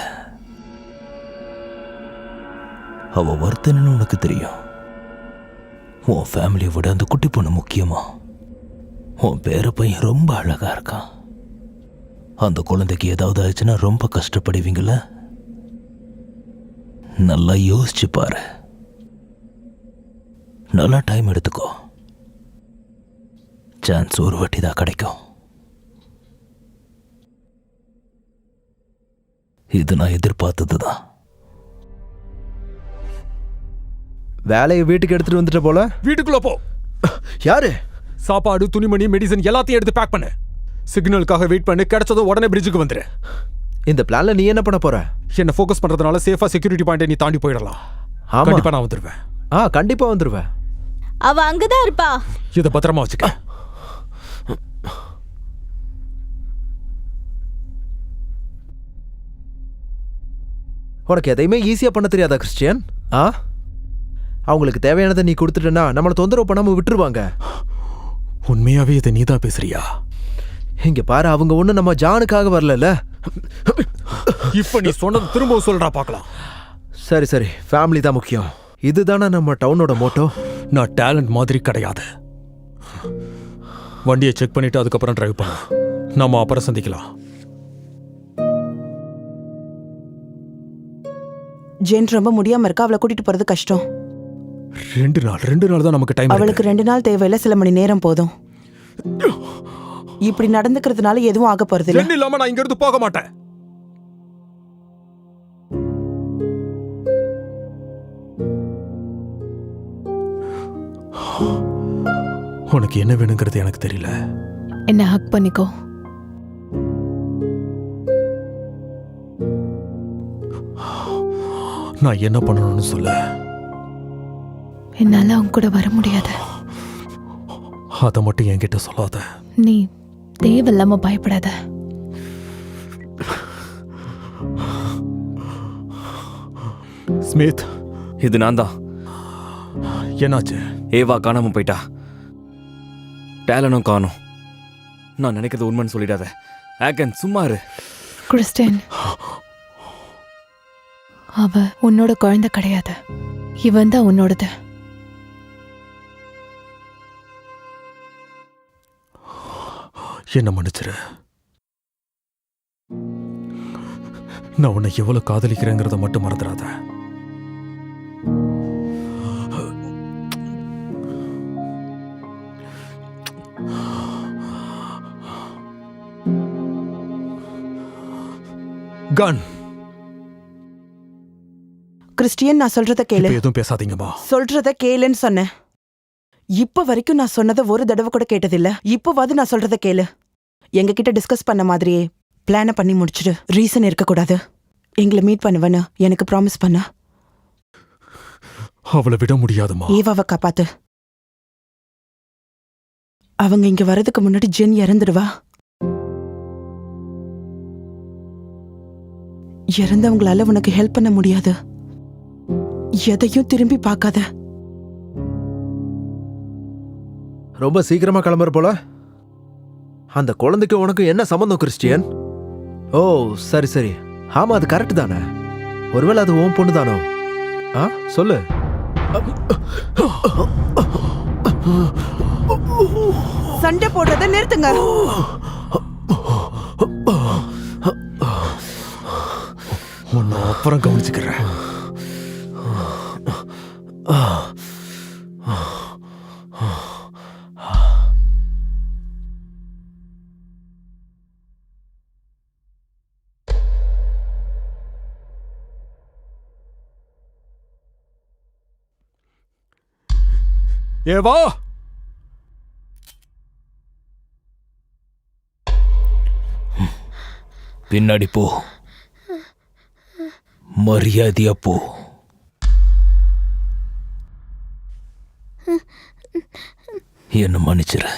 அவ வருத்தன்னு உனக்கு தெரியும். உன் ஃபேமிலியை விட அந்த குட்டி பொண்ணு முக்கியமா? உன் பேர பையன் ரொம்ப அழகா இருக்கான். அந்த குழந்தைக்கு ஏதாவது ஆச்சுன்னா ரொம்ப கஷ்டப்படுவீங்கள? நல்லா யோசிச்சு பாரு. நல்லா டைம் எடுத்துக்கோ. சான்ஸ் ஒரு வாட்டி தான் கிடைக்கும். இது நான் எதிர்பார்த்தது தான்.
வேலையை வீட்டுக்கு எடுத்துட்டு வந்துட்ட போல.
வீட்டுக்குள்ள போ.
யாரு?
சாப்பாடு, துணிமணி, மெடிசன் எல்லாத்தையும் எடுத்து பேக் பண்ணு. சிக்னலுக்காக வெயிட் பண்ணு. கிடைச்சதும் உடனே பிரிட்ஜுக்கு வந்துரு.
இந்த பிளான்ல நீ என்ன பண்ண போற?
என்ன ஃபோக்கஸ் பண்றதுனால சேஃபா செக்யூரிட்டி பாயிண்டை நீ தாண்டி போயிடலாம்.
ஆமா.
கண்டிப்பா நான் வந்துருவேன்.
கண்டிப்பா வந்துருவேன்.
அவ அங்கதான் இருப்பா.
இதை பத்திரமா வச்சுக்க.
உனக்கு எதையுமே ஈஸியா பண்ண தெரியாதா கிறிஸ்டியன்? அவங்களுக்கு தேவையானதை நீ கொடுத்துட்டனா நம்மளை தொந்தரவு பண்ணாம விட்டுருவாங்க.
உண்மையாவே இதை நீதான் பேசுறியா?
இங்க பாரு, அவங்க ஒண்ணு நம்ம ஜானுக்காக வரல.
இப்ப நீ சொன்னது திரும்பவும் சொல்றா பார்க்கலாம்.
சரி சரி, ஃபேமிலி தான் முக்கியம். இதுதானே நம்ம டவுனோட மோட்டோ.
நான் டேலண்ட் மாதிரி கிடையாது. வண்டியை செக் பண்ணிட்டு அதுக்கப்புறம் டிரைவ் பண்ண. நாம அப்புறம் சந்திக்கலாம்.
ஜென் ரொம்ப முடியாம இருக்கா. அவளை கூட்டிட்டு போறது கஷ்டம்.
2 நாள் தான் நமக்கு டைம்.
அவளுக்கு 2 நாள் தேவையில்ல, சில மணி நேரம் போதும். இப்படி நடந்துக்கிறதுனால எதுவும் ஆக போறது இல்ல.
இல்லாம நான் இங்க இருந்து போக மாட்டேன். உனக்கு என்ன வேணுங்கிறது எனக்கு தெரியல.
என்ன ஹக் பண்ணிக்கோ.
நான் என்ன பண்ணணும்னு சொல்ல.
என்னால அவங்க கூட வர முடியாது.
அதை மட்டும் என்கிட்ட சொல்லாத.
நீ தேவையில்லாம பயப்படாத.
ஸ்மித்,
இது நான் தான்.
என்னாச்சு?
ஏவா காணாம போயிட்டா. டேலனும் காணும். நான் நினைக்கிறது உண்மைன்னு சொல்லிடாத. ஆகன், சும்மா இரு.
கிறிஸ்டின், அவ உன்னோட குழந்தை கிடையாது. இவன் தான் உன்னோடது.
என்ன மன்னிச்சிரு. நான் உன்னை எவ்வளவு காதலிக்கிறேங்கிறத மட்டும் மறந்துடாத. கன்.
கிறிஸ்டியன், நான் சொல்றத கேளு.
இப்ப எதுவும் பேசாதீங்கம்மா.
சொல்றத கேளுன்னு சொன்னேன். இப்ப வரைக்கும் நான் சொன்னதை ஒரு தடவை கூட கேட்டதில்ல. இப்போவாது நான் சொல்றத கேளு. எங்க கிட்ட டிஸ்கஸ் பண்ண மாதிரியே பிளான பண்ணி முடிச்சிடு. ரீசன் இருக்கக்கூடாது. எங்களை மீட் பண்ணுவேன்னு எனக்கு ப்ராமிஸ் பண்ண.
அவளை விட முடியாதுமா.
ஏவாவை காப்பாத்து. அவங்க இங்க வரதுக்கு முன்னாடி ஜென் இறந்துடுவா. இறந்தவங்களால உனக்கு ஹெல்ப் பண்ண முடியாது. எதையும் திரும்பி பார்க்காத.
ரொம்ப சீக்கிரமா கிளம்புற போல. அந்த குழந்தைக்கு உனக்கு என்ன சம்பந்தம் கிறிஸ்டியன்? ஓ, சரி சரி. ஆமா, அது கரெக்ட் தானே. ஒருவேளை அது உன் பொண்ணு தானோ? ஆ, சொல்லு.
சண்டை போடுறத நிறுத்துங்க.
உன்னை அப்புறம் கவனிச்சுக்கிறேன். ஏவா,
பின்னாடி போ. மரியாதையா போ. என்ன மன்னிச்சிரு.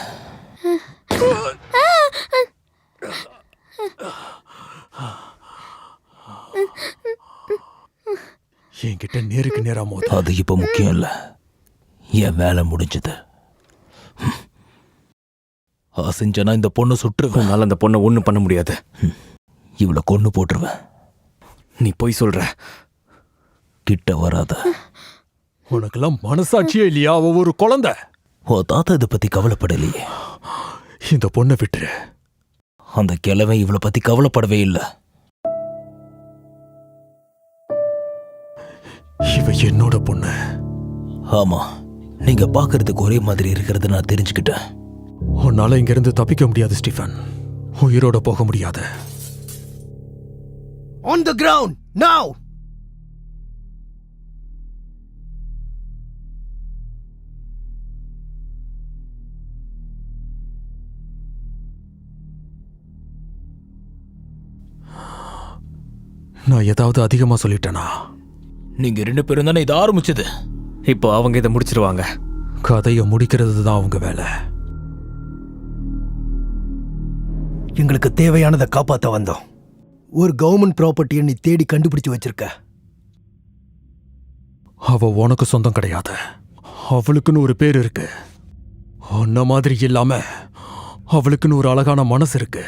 என்கிட்ட நேருக்கு நேரா மோது.
அது இப்ப முக்கியம் இல்ல. என் வேலை முடிஞ்சது. செஞ்சனா இந்த பொண்ணை சுட்டுருவேன்.
உன்னால அந்த பொண்ணை ஒண்ணும் பண்ண முடியாது.
இவளை கொன்னு போட்டுருவேன்.
நீ போய் சொல்ற.
கிட்ட வராத.
உனக்கெல்லாம் மனசாட்சியே இல்லையா? அவ ஒரு குழந்தை.
ஓ தாத்தா இதை பத்தி கவலைப்படலையே.
இந்த பொண்ணை விட்டுரு.
அந்த கிழவன் இவளை பத்தி கவலைப்படவே இல்லை.
இவ என்னோட பொண்ணு.
ஆமா, நீங்க பாக்குறதுக்கு ஒரே மாதிரி இருக்கிறத நான் தெரிஞ்சுக்கிட்டேன்.
உன்னால இங்க இருந்து தப்பிக்க முடியாது ஸ்டீஃபன். உயிரோட போக முடியாது.
On the ground now.
நான் ஏதாவது அதிகமா சொல்லிட்டேனா?
நீங்க 2 பேரும் தானே இதை ஆரம்பிச்சது.
இப்போ அவங்க இதை முடிச்சிருவாங்க.
கதையை முடிக்கிறது தான் அவங்க வேலை.
எங்களுக்கு தேவையானதை காப்பாத்த வந்தோம். ஒரு கவர்மெண்ட் ப்ராப்பர்ட்டியை நீ தேடி கண்டுபிடிச்சு வச்சிருக்க.
அவ உனக்கு சொந்தம் கிடையாது. அவளுக்குன்னு ஒரு பேர் இருக்கு. உன்ன மாதிரி இல்லாம அவளுக்குன்னு ஒரு அழகான மனசு இருக்கு.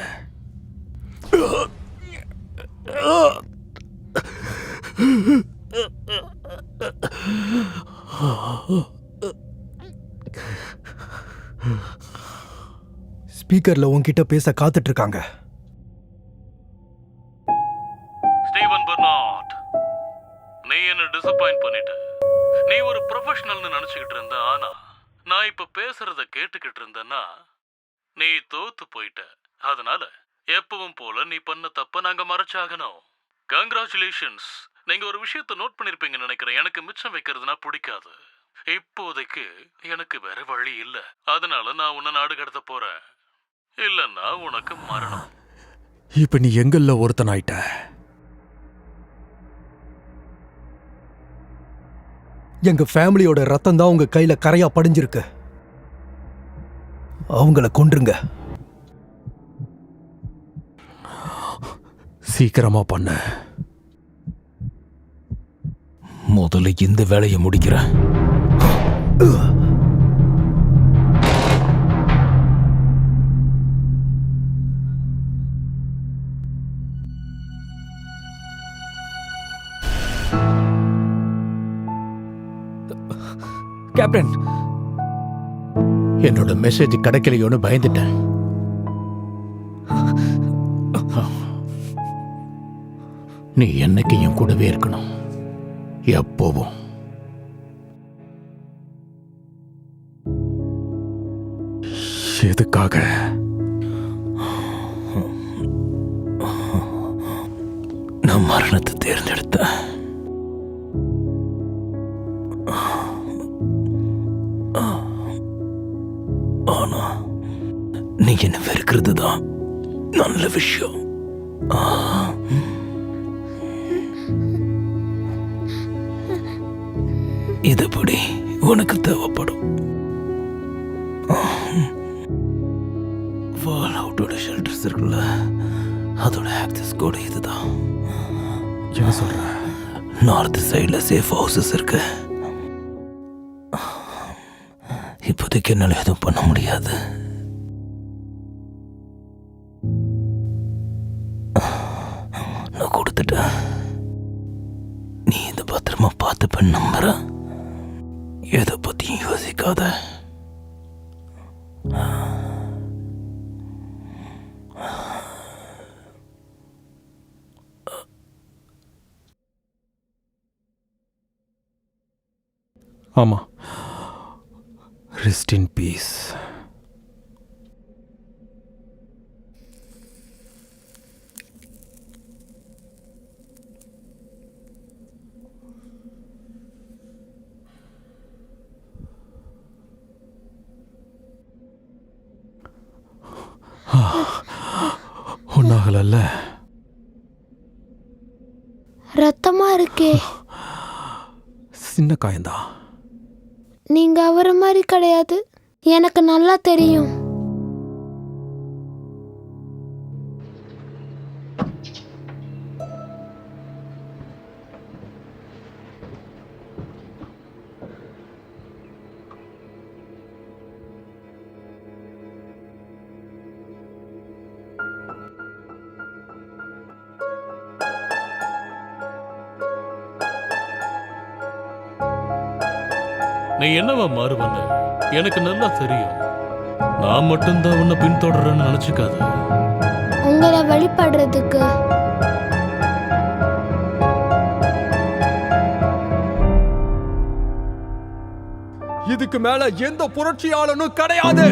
ஸ்பீக்கர்ல உன்கிட்ட பேச காத்துட்டு இருக்காங்க.
ஸ்டீவன் பெர்னார்ட், நீ என்ன டிசப்பாயிண்ட் பண்ணிட்ட. நீ ஒரு ப்ரொஃபஷனல்னு நினைச்சுக்கிட்டு இருந்த. ஆனா நான் இப்ப பேசுறத கேட்டுக்கிட்டு இருந்தேன்னா நீ தோத்து போயிட்ட. அதனால எப்பவும் போல நீ பண்ண தப்ப நாங்க மறைச்சாகணும். கங்க்ராச்சுலேஷன்ஸ். நீங்க ஒரு விஷயத்தை நோட் பண்ணிருப்பீங்கன்னு நினைக்கிறேன். எனக்கு மிச்சம் வைக்கிறதுனா பிடிக்காது. இப்போதைக்கு எனக்கு வேற வழி இல்ல. அதனால நான் உன்னை நாடு கடத்த போறேன். இல்லன்னா உனக்கு மரணம்.
இப்ப நீ எங்கல்ல ஒருத்தனாயிட்ட.
எங்க ஃபேமிலியோட ரத்தம் தான் உங்க கையில கரையா படிஞ்சிருக்கு. அவங்கள கொன்றுங்க.
சீக்கிரமா பண்ண.
முதல்ல இந்த வேலையை முடிக்கிறேன்.
கேப்டன்,
என்னோட மெசேஜ் கிடைக்கலையோன்னு பயந்துட்டேன். நீ என்னைக்கு என் கூடவே இருக்கணும், எப்போவும்.
எதுக்காக?
நான் மரணத்தை தேர்ந்தெடுத்தேன். ஆனா நீ என்ன வெறுக்கிறது தான் நல்ல விஷயம். இதுபடி உனக்கு தேவைப்படும். ஃபால் அவுட்டோட ஷெல்டர்ஸ் இருக்குல்ல, அதோட ஆக்சஸ் கோடு இதுதான்.
என்ன சொல்ற?
நார்த் சைடில் சேஃப் ஹவுசஸ் இருக்கு. இப்போதைக்கு என்னால் எதுவும் பண்ண முடியாது. நான் கொடுத்துட்டேன். நீ இதை பத்திரமா பார்த்துப்பேன்னு நம்புறேன். எதை பற்றியும் யோசிக்காத.
ஆமா. Rest in peace. ஒன்னாகல.
ரத்தமா இருக்கே.
சின்ன காயந்தான்.
நீங்க அவரை மாதிரி கிடையாது, எனக்கு நல்லா தெரியும்.
நீ என்னவா மாறுவன்னு எனக்கு நல்லா தெரியும். நான் மட்டும்தான் உன்னை பின்தொடர்றேன்னு நினைச்சுக்காத.
உங்களை வழிபடுறதுக்கு
இதுக்கு மேல எந்த புரட்சியாளனும் கிடையாது.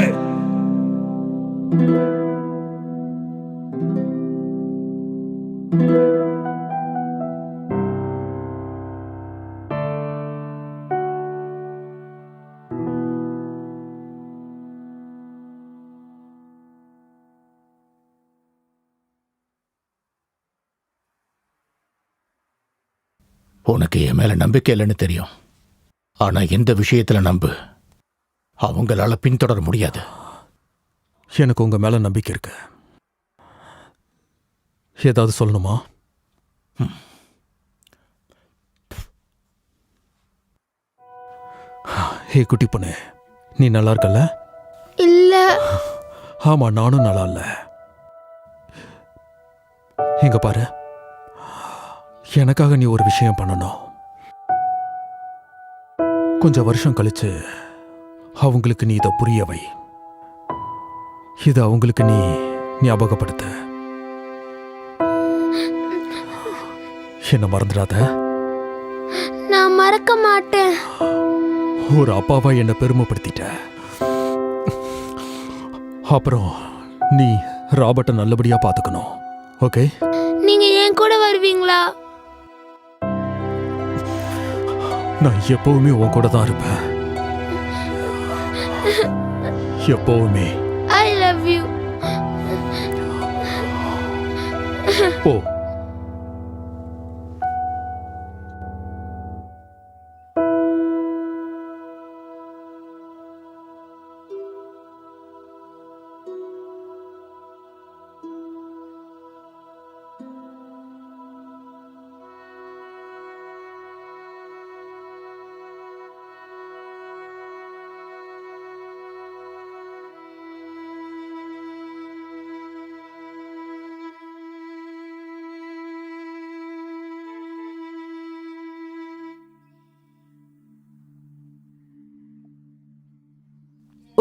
உனக்கு என் மேல நம்பிக்கை இல்லைன்னு தெரியும். ஆனா எந்த விஷயத்துல நம்பு, அவங்களால பின்தொடர முடியாது.
எனக்கு உங்க மேல நம்பிக்கை இருக்கு. ஏதாவது சொல்லணுமா? ஹே குட்டி பொண்ணு, நீ நல்லா இருக்கல்ல?
இல்ல.
ஆமா, நானும் நல்லா இல்ல. இங்க பாரு, எனக்காக நீ ஒரு விஷயம் பண்ணணும். கொஞ்சம் வருஷம் கழிச்சு அவங்களுக்கு நீ இதை புரிய வை. இதை அவங்களுக்கு நீ ஞாபகப்படுத்த. என்ன மறந்துடாத.
நான் மறக்க மாட்டேன்.
ஒரு அப்பாவா என்ன பெருமைப்படுத்திட்ட. அப்புறம் நீ ராபர்ட்டை நல்லபடியா பாத்துக்கணும். ஓகே?
நீங்க என் கூட வருவீங்களா?
நான் எப்பவுமே உன் கூட தான் இருப்பேன். எப்பவுமே.
I love you.
போ.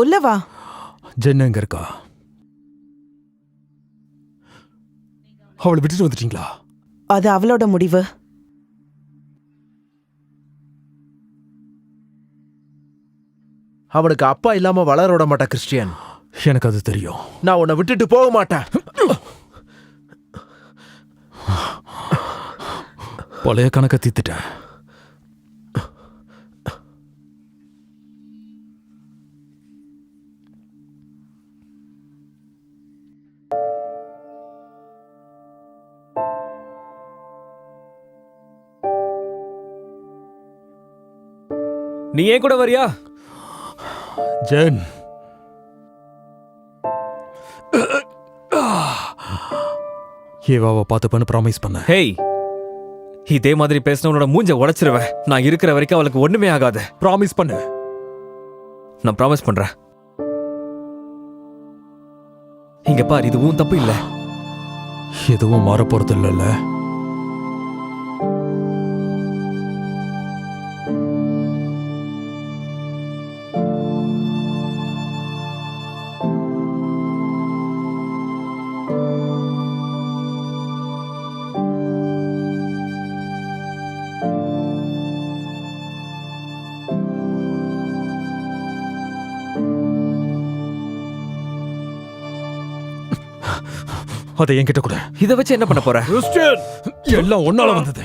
உள்ள வா.
ஜென் எங்க இருக்கா? அவளை விட்டுட்டு வந்துட்டீங்களா?
அது அவளோட முடிவு.
அவனுக்கு அப்பா இல்லாம வளர விட மாட்டா கிறிஸ்டியன்.
எனக்கு அது தெரியும்.
நான் உன்னை விட்டுட்டு போக மாட்டேன்.
பழைய கணக்கை தீத்துட்டேன்.
நீ ஏன் கூட வரியா?
ஜென், ஏவாவை பார்த்துப்பேன்னு ப்ராமிஸ் பண்ண.
ஹேய், இதே மாதிரி பேசினவனோட மூஞ்ச உடைச்சிருவேன். நான் இருக்கிற வரைக்கும் அவளுக்கு ஒண்ணுமே ஆகாது.
ப்ராமிஸ் பண்ணு.
நான் ப்ராமிஸ் பண்றேன். இங்க பார், இது உன் தப்பு இல்ல.
எதுவும் மாற போறது இல்லைல்ல? அதை என்கிட்ட கூட.
இதை வச்சு என்ன பண்ண போற?
எல்லாம் ஒன்னால வந்தது.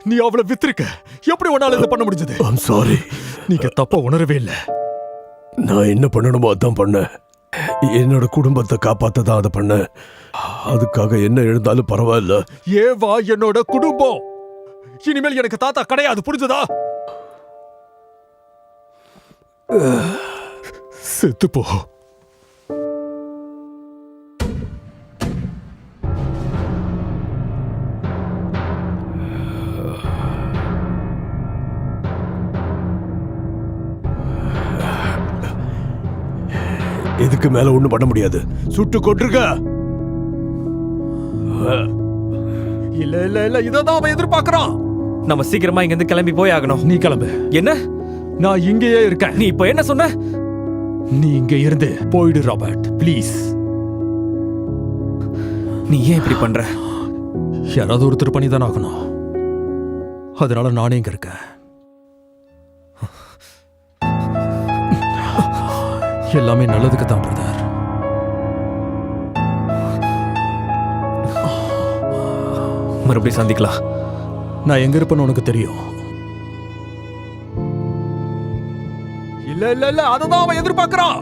நீ அவளை வித்திருக்க. எப்படி ஒன்னால இதை பண்ண முடிஞ்சது?
I'm sorry.
நீங்க தப்பா உணரவே இல்லை.
நான் என்ன பண்ணணுமோ அதான் பண்ணேன். என்னோட குடும்பத்தை காப்பாத்த தான் அதை பண்ணேன். அதுக்காக என்ன எழுந்தாலும் பரவாயில்ல.
ஏவா என்னோட குடும்பம். இனிமேல் எனக்கு தாத்தா கிடையாது, புரிஞ்சதா? செத்து போ.
இதுக்கு மேல ஒண்ணும் பண்ண முடியாது. சுட்டு கொண்டிருக்க.
இல்ல இல்ல இல்ல, இதான் அவன் எதிர்பார்க்கறான்.
நம்ம சீக்கிரமா இங்க இருந்து கிளம்பி போய் ஆகணும்.
நீ கிளம்பு.
என்ன?
நான் இங்கேயே இருக்கேன்.
நீ இப்ப என்ன சொன்ன?
நீ இங்க இருந்து போயிடு ராபர்ட், ப்ளீஸ்.
நீ ஏன் இப்படி பண்ற?
யாராவது ஒருத்தர் பண்ணி தான் ஆகணும். அதனால நானே இங்க இருக்கேன். எல்லாமே நல்லதுக்கு தான் பிரதர்.
மறுபடியும் சந்திக்கலாம்.
நான் எங்க இருப்பேன்னு உனக்கு தெரியும். இல்ல இல்ல இல்ல, அததான் அவன் எதிர்பார்க்கறான்.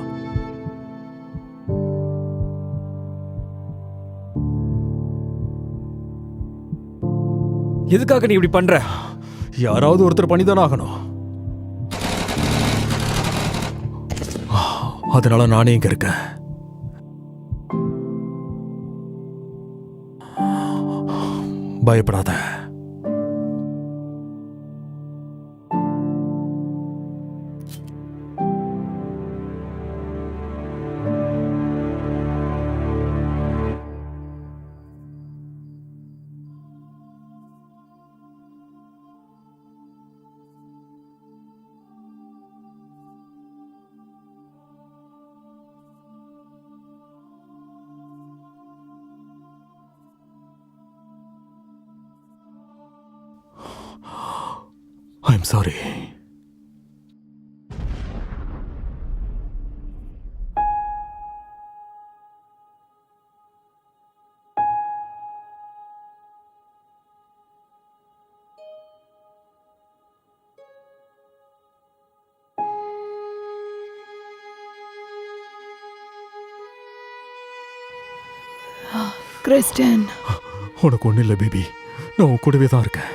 எதுக்காக நீ இப்படி பண்ற?
யாராவது ஒருத்தர் பண்ணிதான் ஆகணும். அதனால நானே இங்க இருக்கேன். பயப்படாத. I'm sorry.
கிறிஸ்டியன்,
உனக்கு ஒன்றும் இல்லை பேபி. நான் உன் கூடவே தான் இருக்கேன்.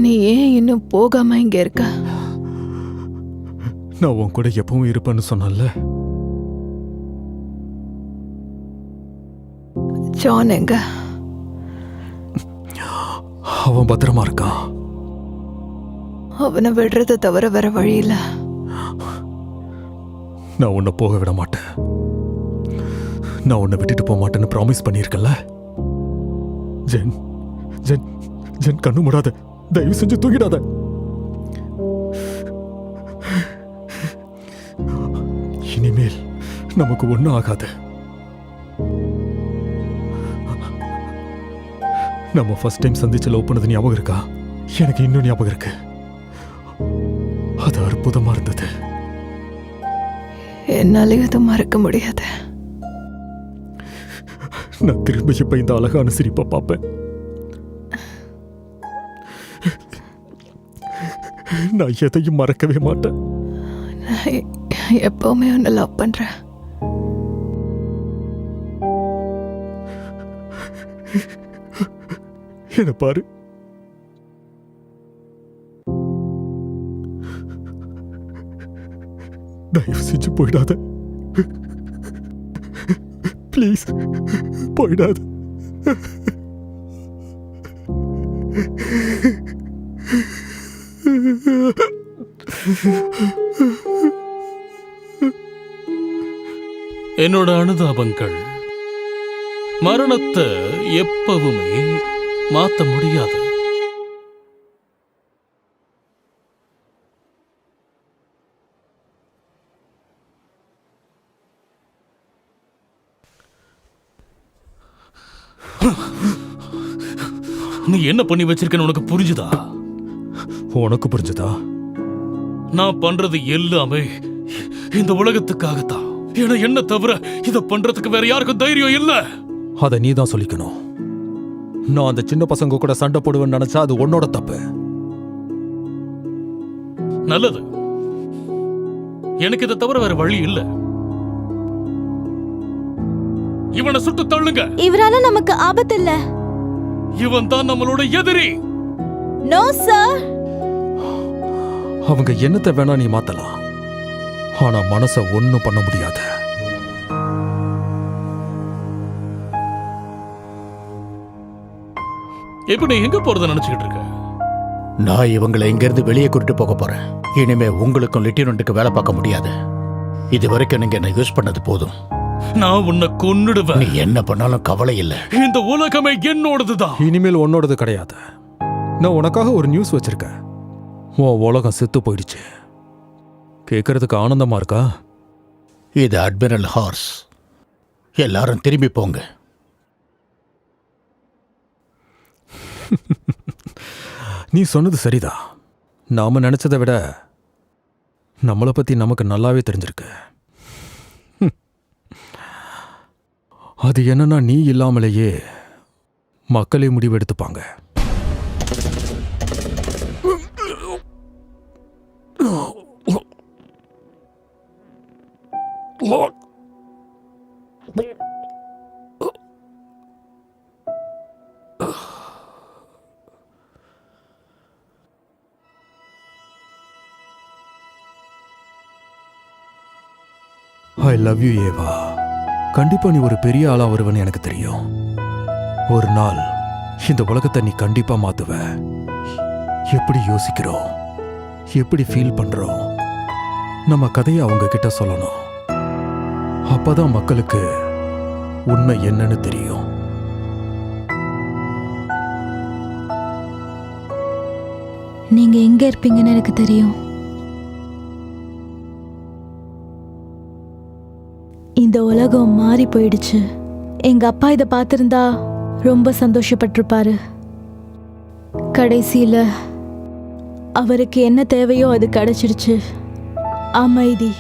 நீ ஏன் இன்னும் போகாம இங்க இருக்க?
நான் உன் கூட எப்பவும் இருப்பேன்னு சொன்னல.
ஜான் எங்க?
அவன் பத்திரமா இருக்கான்.
அவனை விடுறத தவிர வேற வழி இல்ல.
நான் உன்னை போக விட மாட்டேன். நான் உன்னை விட்டுட்டு போக மாட்டேன்னு ப்ராமிஸ் பண்ணியிருக்கல. ஜென் ஜென் ஜென், கண்ணு மூடாத, தயவு செஞ்சு தூங்கிடாத. இனிமேல் நமக்கு ஒன்றும் ஆகாது. நம்ம ஃபர்ஸ்ட் டைம் சந்திச்சு லவ் பண்ணது ஞாபகம் இருக்கா? எனக்கு இன்னும் ஞாபகம் இருக்கு. அது அற்புதமா இருந்தது.
என்னால எதுவும் மறக்க முடியாது.
நான் திரும்ப இப்ப இந்த அழகான சிரிப்பை பார்ப்பேன். நான் எதையும் மறக்கவே மாட்டேன்.
நான் எப்பவுமே உன்னை லவ் பண்றேன்.
என்ன பாரு, தயவு செஞ்சு போயிடாத, ப்ளீஸ் போயிடாத.
என்னோட அனுதாபங்கள் மரணத்தை எப்பவுமே மாத்த முடியாது. நீ என்ன பண்ணி வச்சிருக்கன்னு உனக்கு புரிஞ்சுதா?
உனக்கு புரிஞ்சுதா?
நான் பண்றது எல்லாமே இந்த உலகத்துக்காகத்தான். ஏன்னா என்ன தவிர இத பண்றதுக்கு வேற யாருக்கும் தைரியம் இல்ல.
அதை நீ தான் சொல்லிக்கணும். நான் அந்த சின்ன பசங்க கூட சண்டை போடுவேன்னு நினைச்சா அது உன்னோட தப்பு.
நல்லது, எனக்கு இதை தவிர வேற வழி இல்ல. இவனை சுட்டு தள்ளுங்க.
இவரால நமக்கு ஆபத்து இல்ல.
இவன் தான் நம்மளோட எதிரி.
No sir.
அவங்க என்னத்தை வேணா நீ மாத்தலாம், ஆனா மனசை ஒண்ணும் பண்ண முடியாது.
இப்ப நீ எங்க போறத நினைச்சுக்கிட்டு இருக்க?
நான் இவங்களை இங்கிருந்து வெளியே கூட்டிட்டு போக போறேன். இனிமே உங்களுக்கும் லெப்டினன்ட்டுக்கு வேலை பார்க்க முடியாது. இது வரைக்கும் நீங்க என்ன யூஸ் பண்ணது போதும்.
நான் உன்னை கொன்னுடுவேன்.
நீ என்ன பண்ணாலும் கவலை இல்லை.
இந்த உலகமே என்னோடதுதான்.
இனிமேல் உன்னோடது கிடையாது. நான் உனக்காக ஒரு நியூஸ் வச்சிருக்கேன். உன் உலகம் செத்து போயிடுச்சு. கேட்கறதுக்கு ஆனந்தமா இருக்கா?
இது அட்மிரல் ஹார்ஸ். எல்லாரும் திரும்பி போங்க.
நீ சொன்னது சரிதான். நாம நினைச்சதை விட நம்மளை பத்தி நமக்கு நல்லாவே தெரிஞ்சிருக்கு. அது என்னன்னா, நீ இல்லாமலேயே மக்களே முடிவெடுத்துப்பாங்க. ஐ லவ் யூ ஏவா. கண்டிப்பா நீ ஒரு பெரிய ஆளா வருவன்னு எனக்கு தெரியும். ஒரு நாள் இந்த உலகத்தை நீ கண்டிப்பா மாத்துவ. எப்படி யோசிக்கிறோம், எப்படி ஃபீல் பண்றோம், நம்ம கதையை அவங்க கிட்ட சொல்லணும். அப்பதான் மக்களுக்கு உண்மை என்னன்னு தெரியும்.
நீங்க எங்க இருப்பீங்கன்னு எனக்கு தெரியும். இந்த உலகம் மாறி போயிடுச்சு. எங்க அப்பா இதை பார்த்திருந்தா ரொம்ப சந்தோஷப்பட்டிருப்பாரு. கடைசியில அவருக்கு என்ன தேவையோ அது கிடைச்சிருச்சு. அமைதி.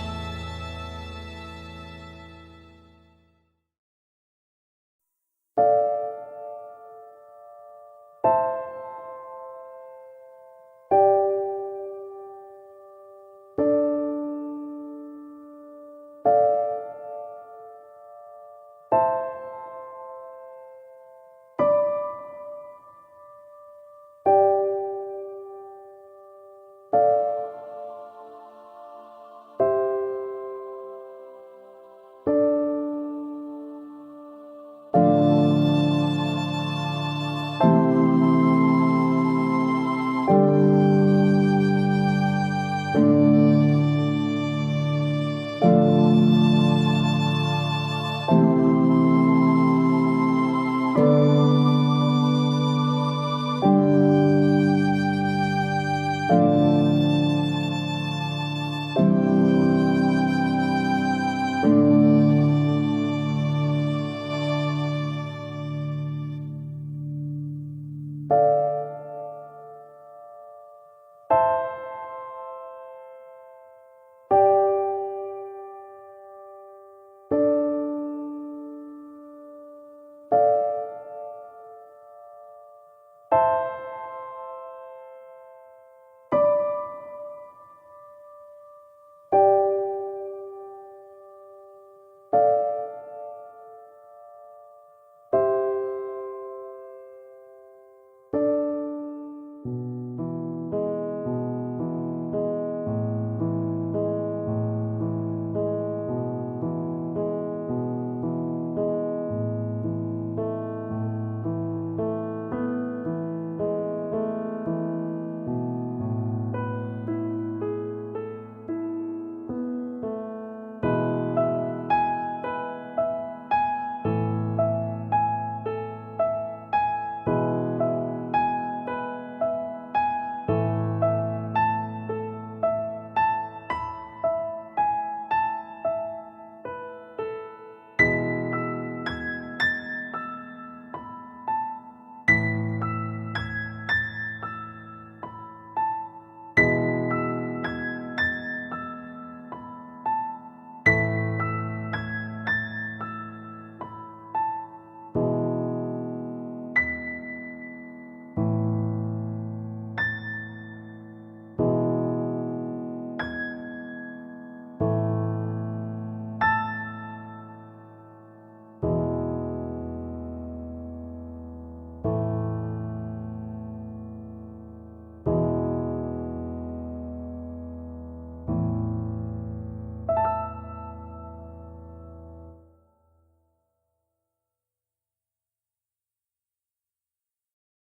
இருக்கும்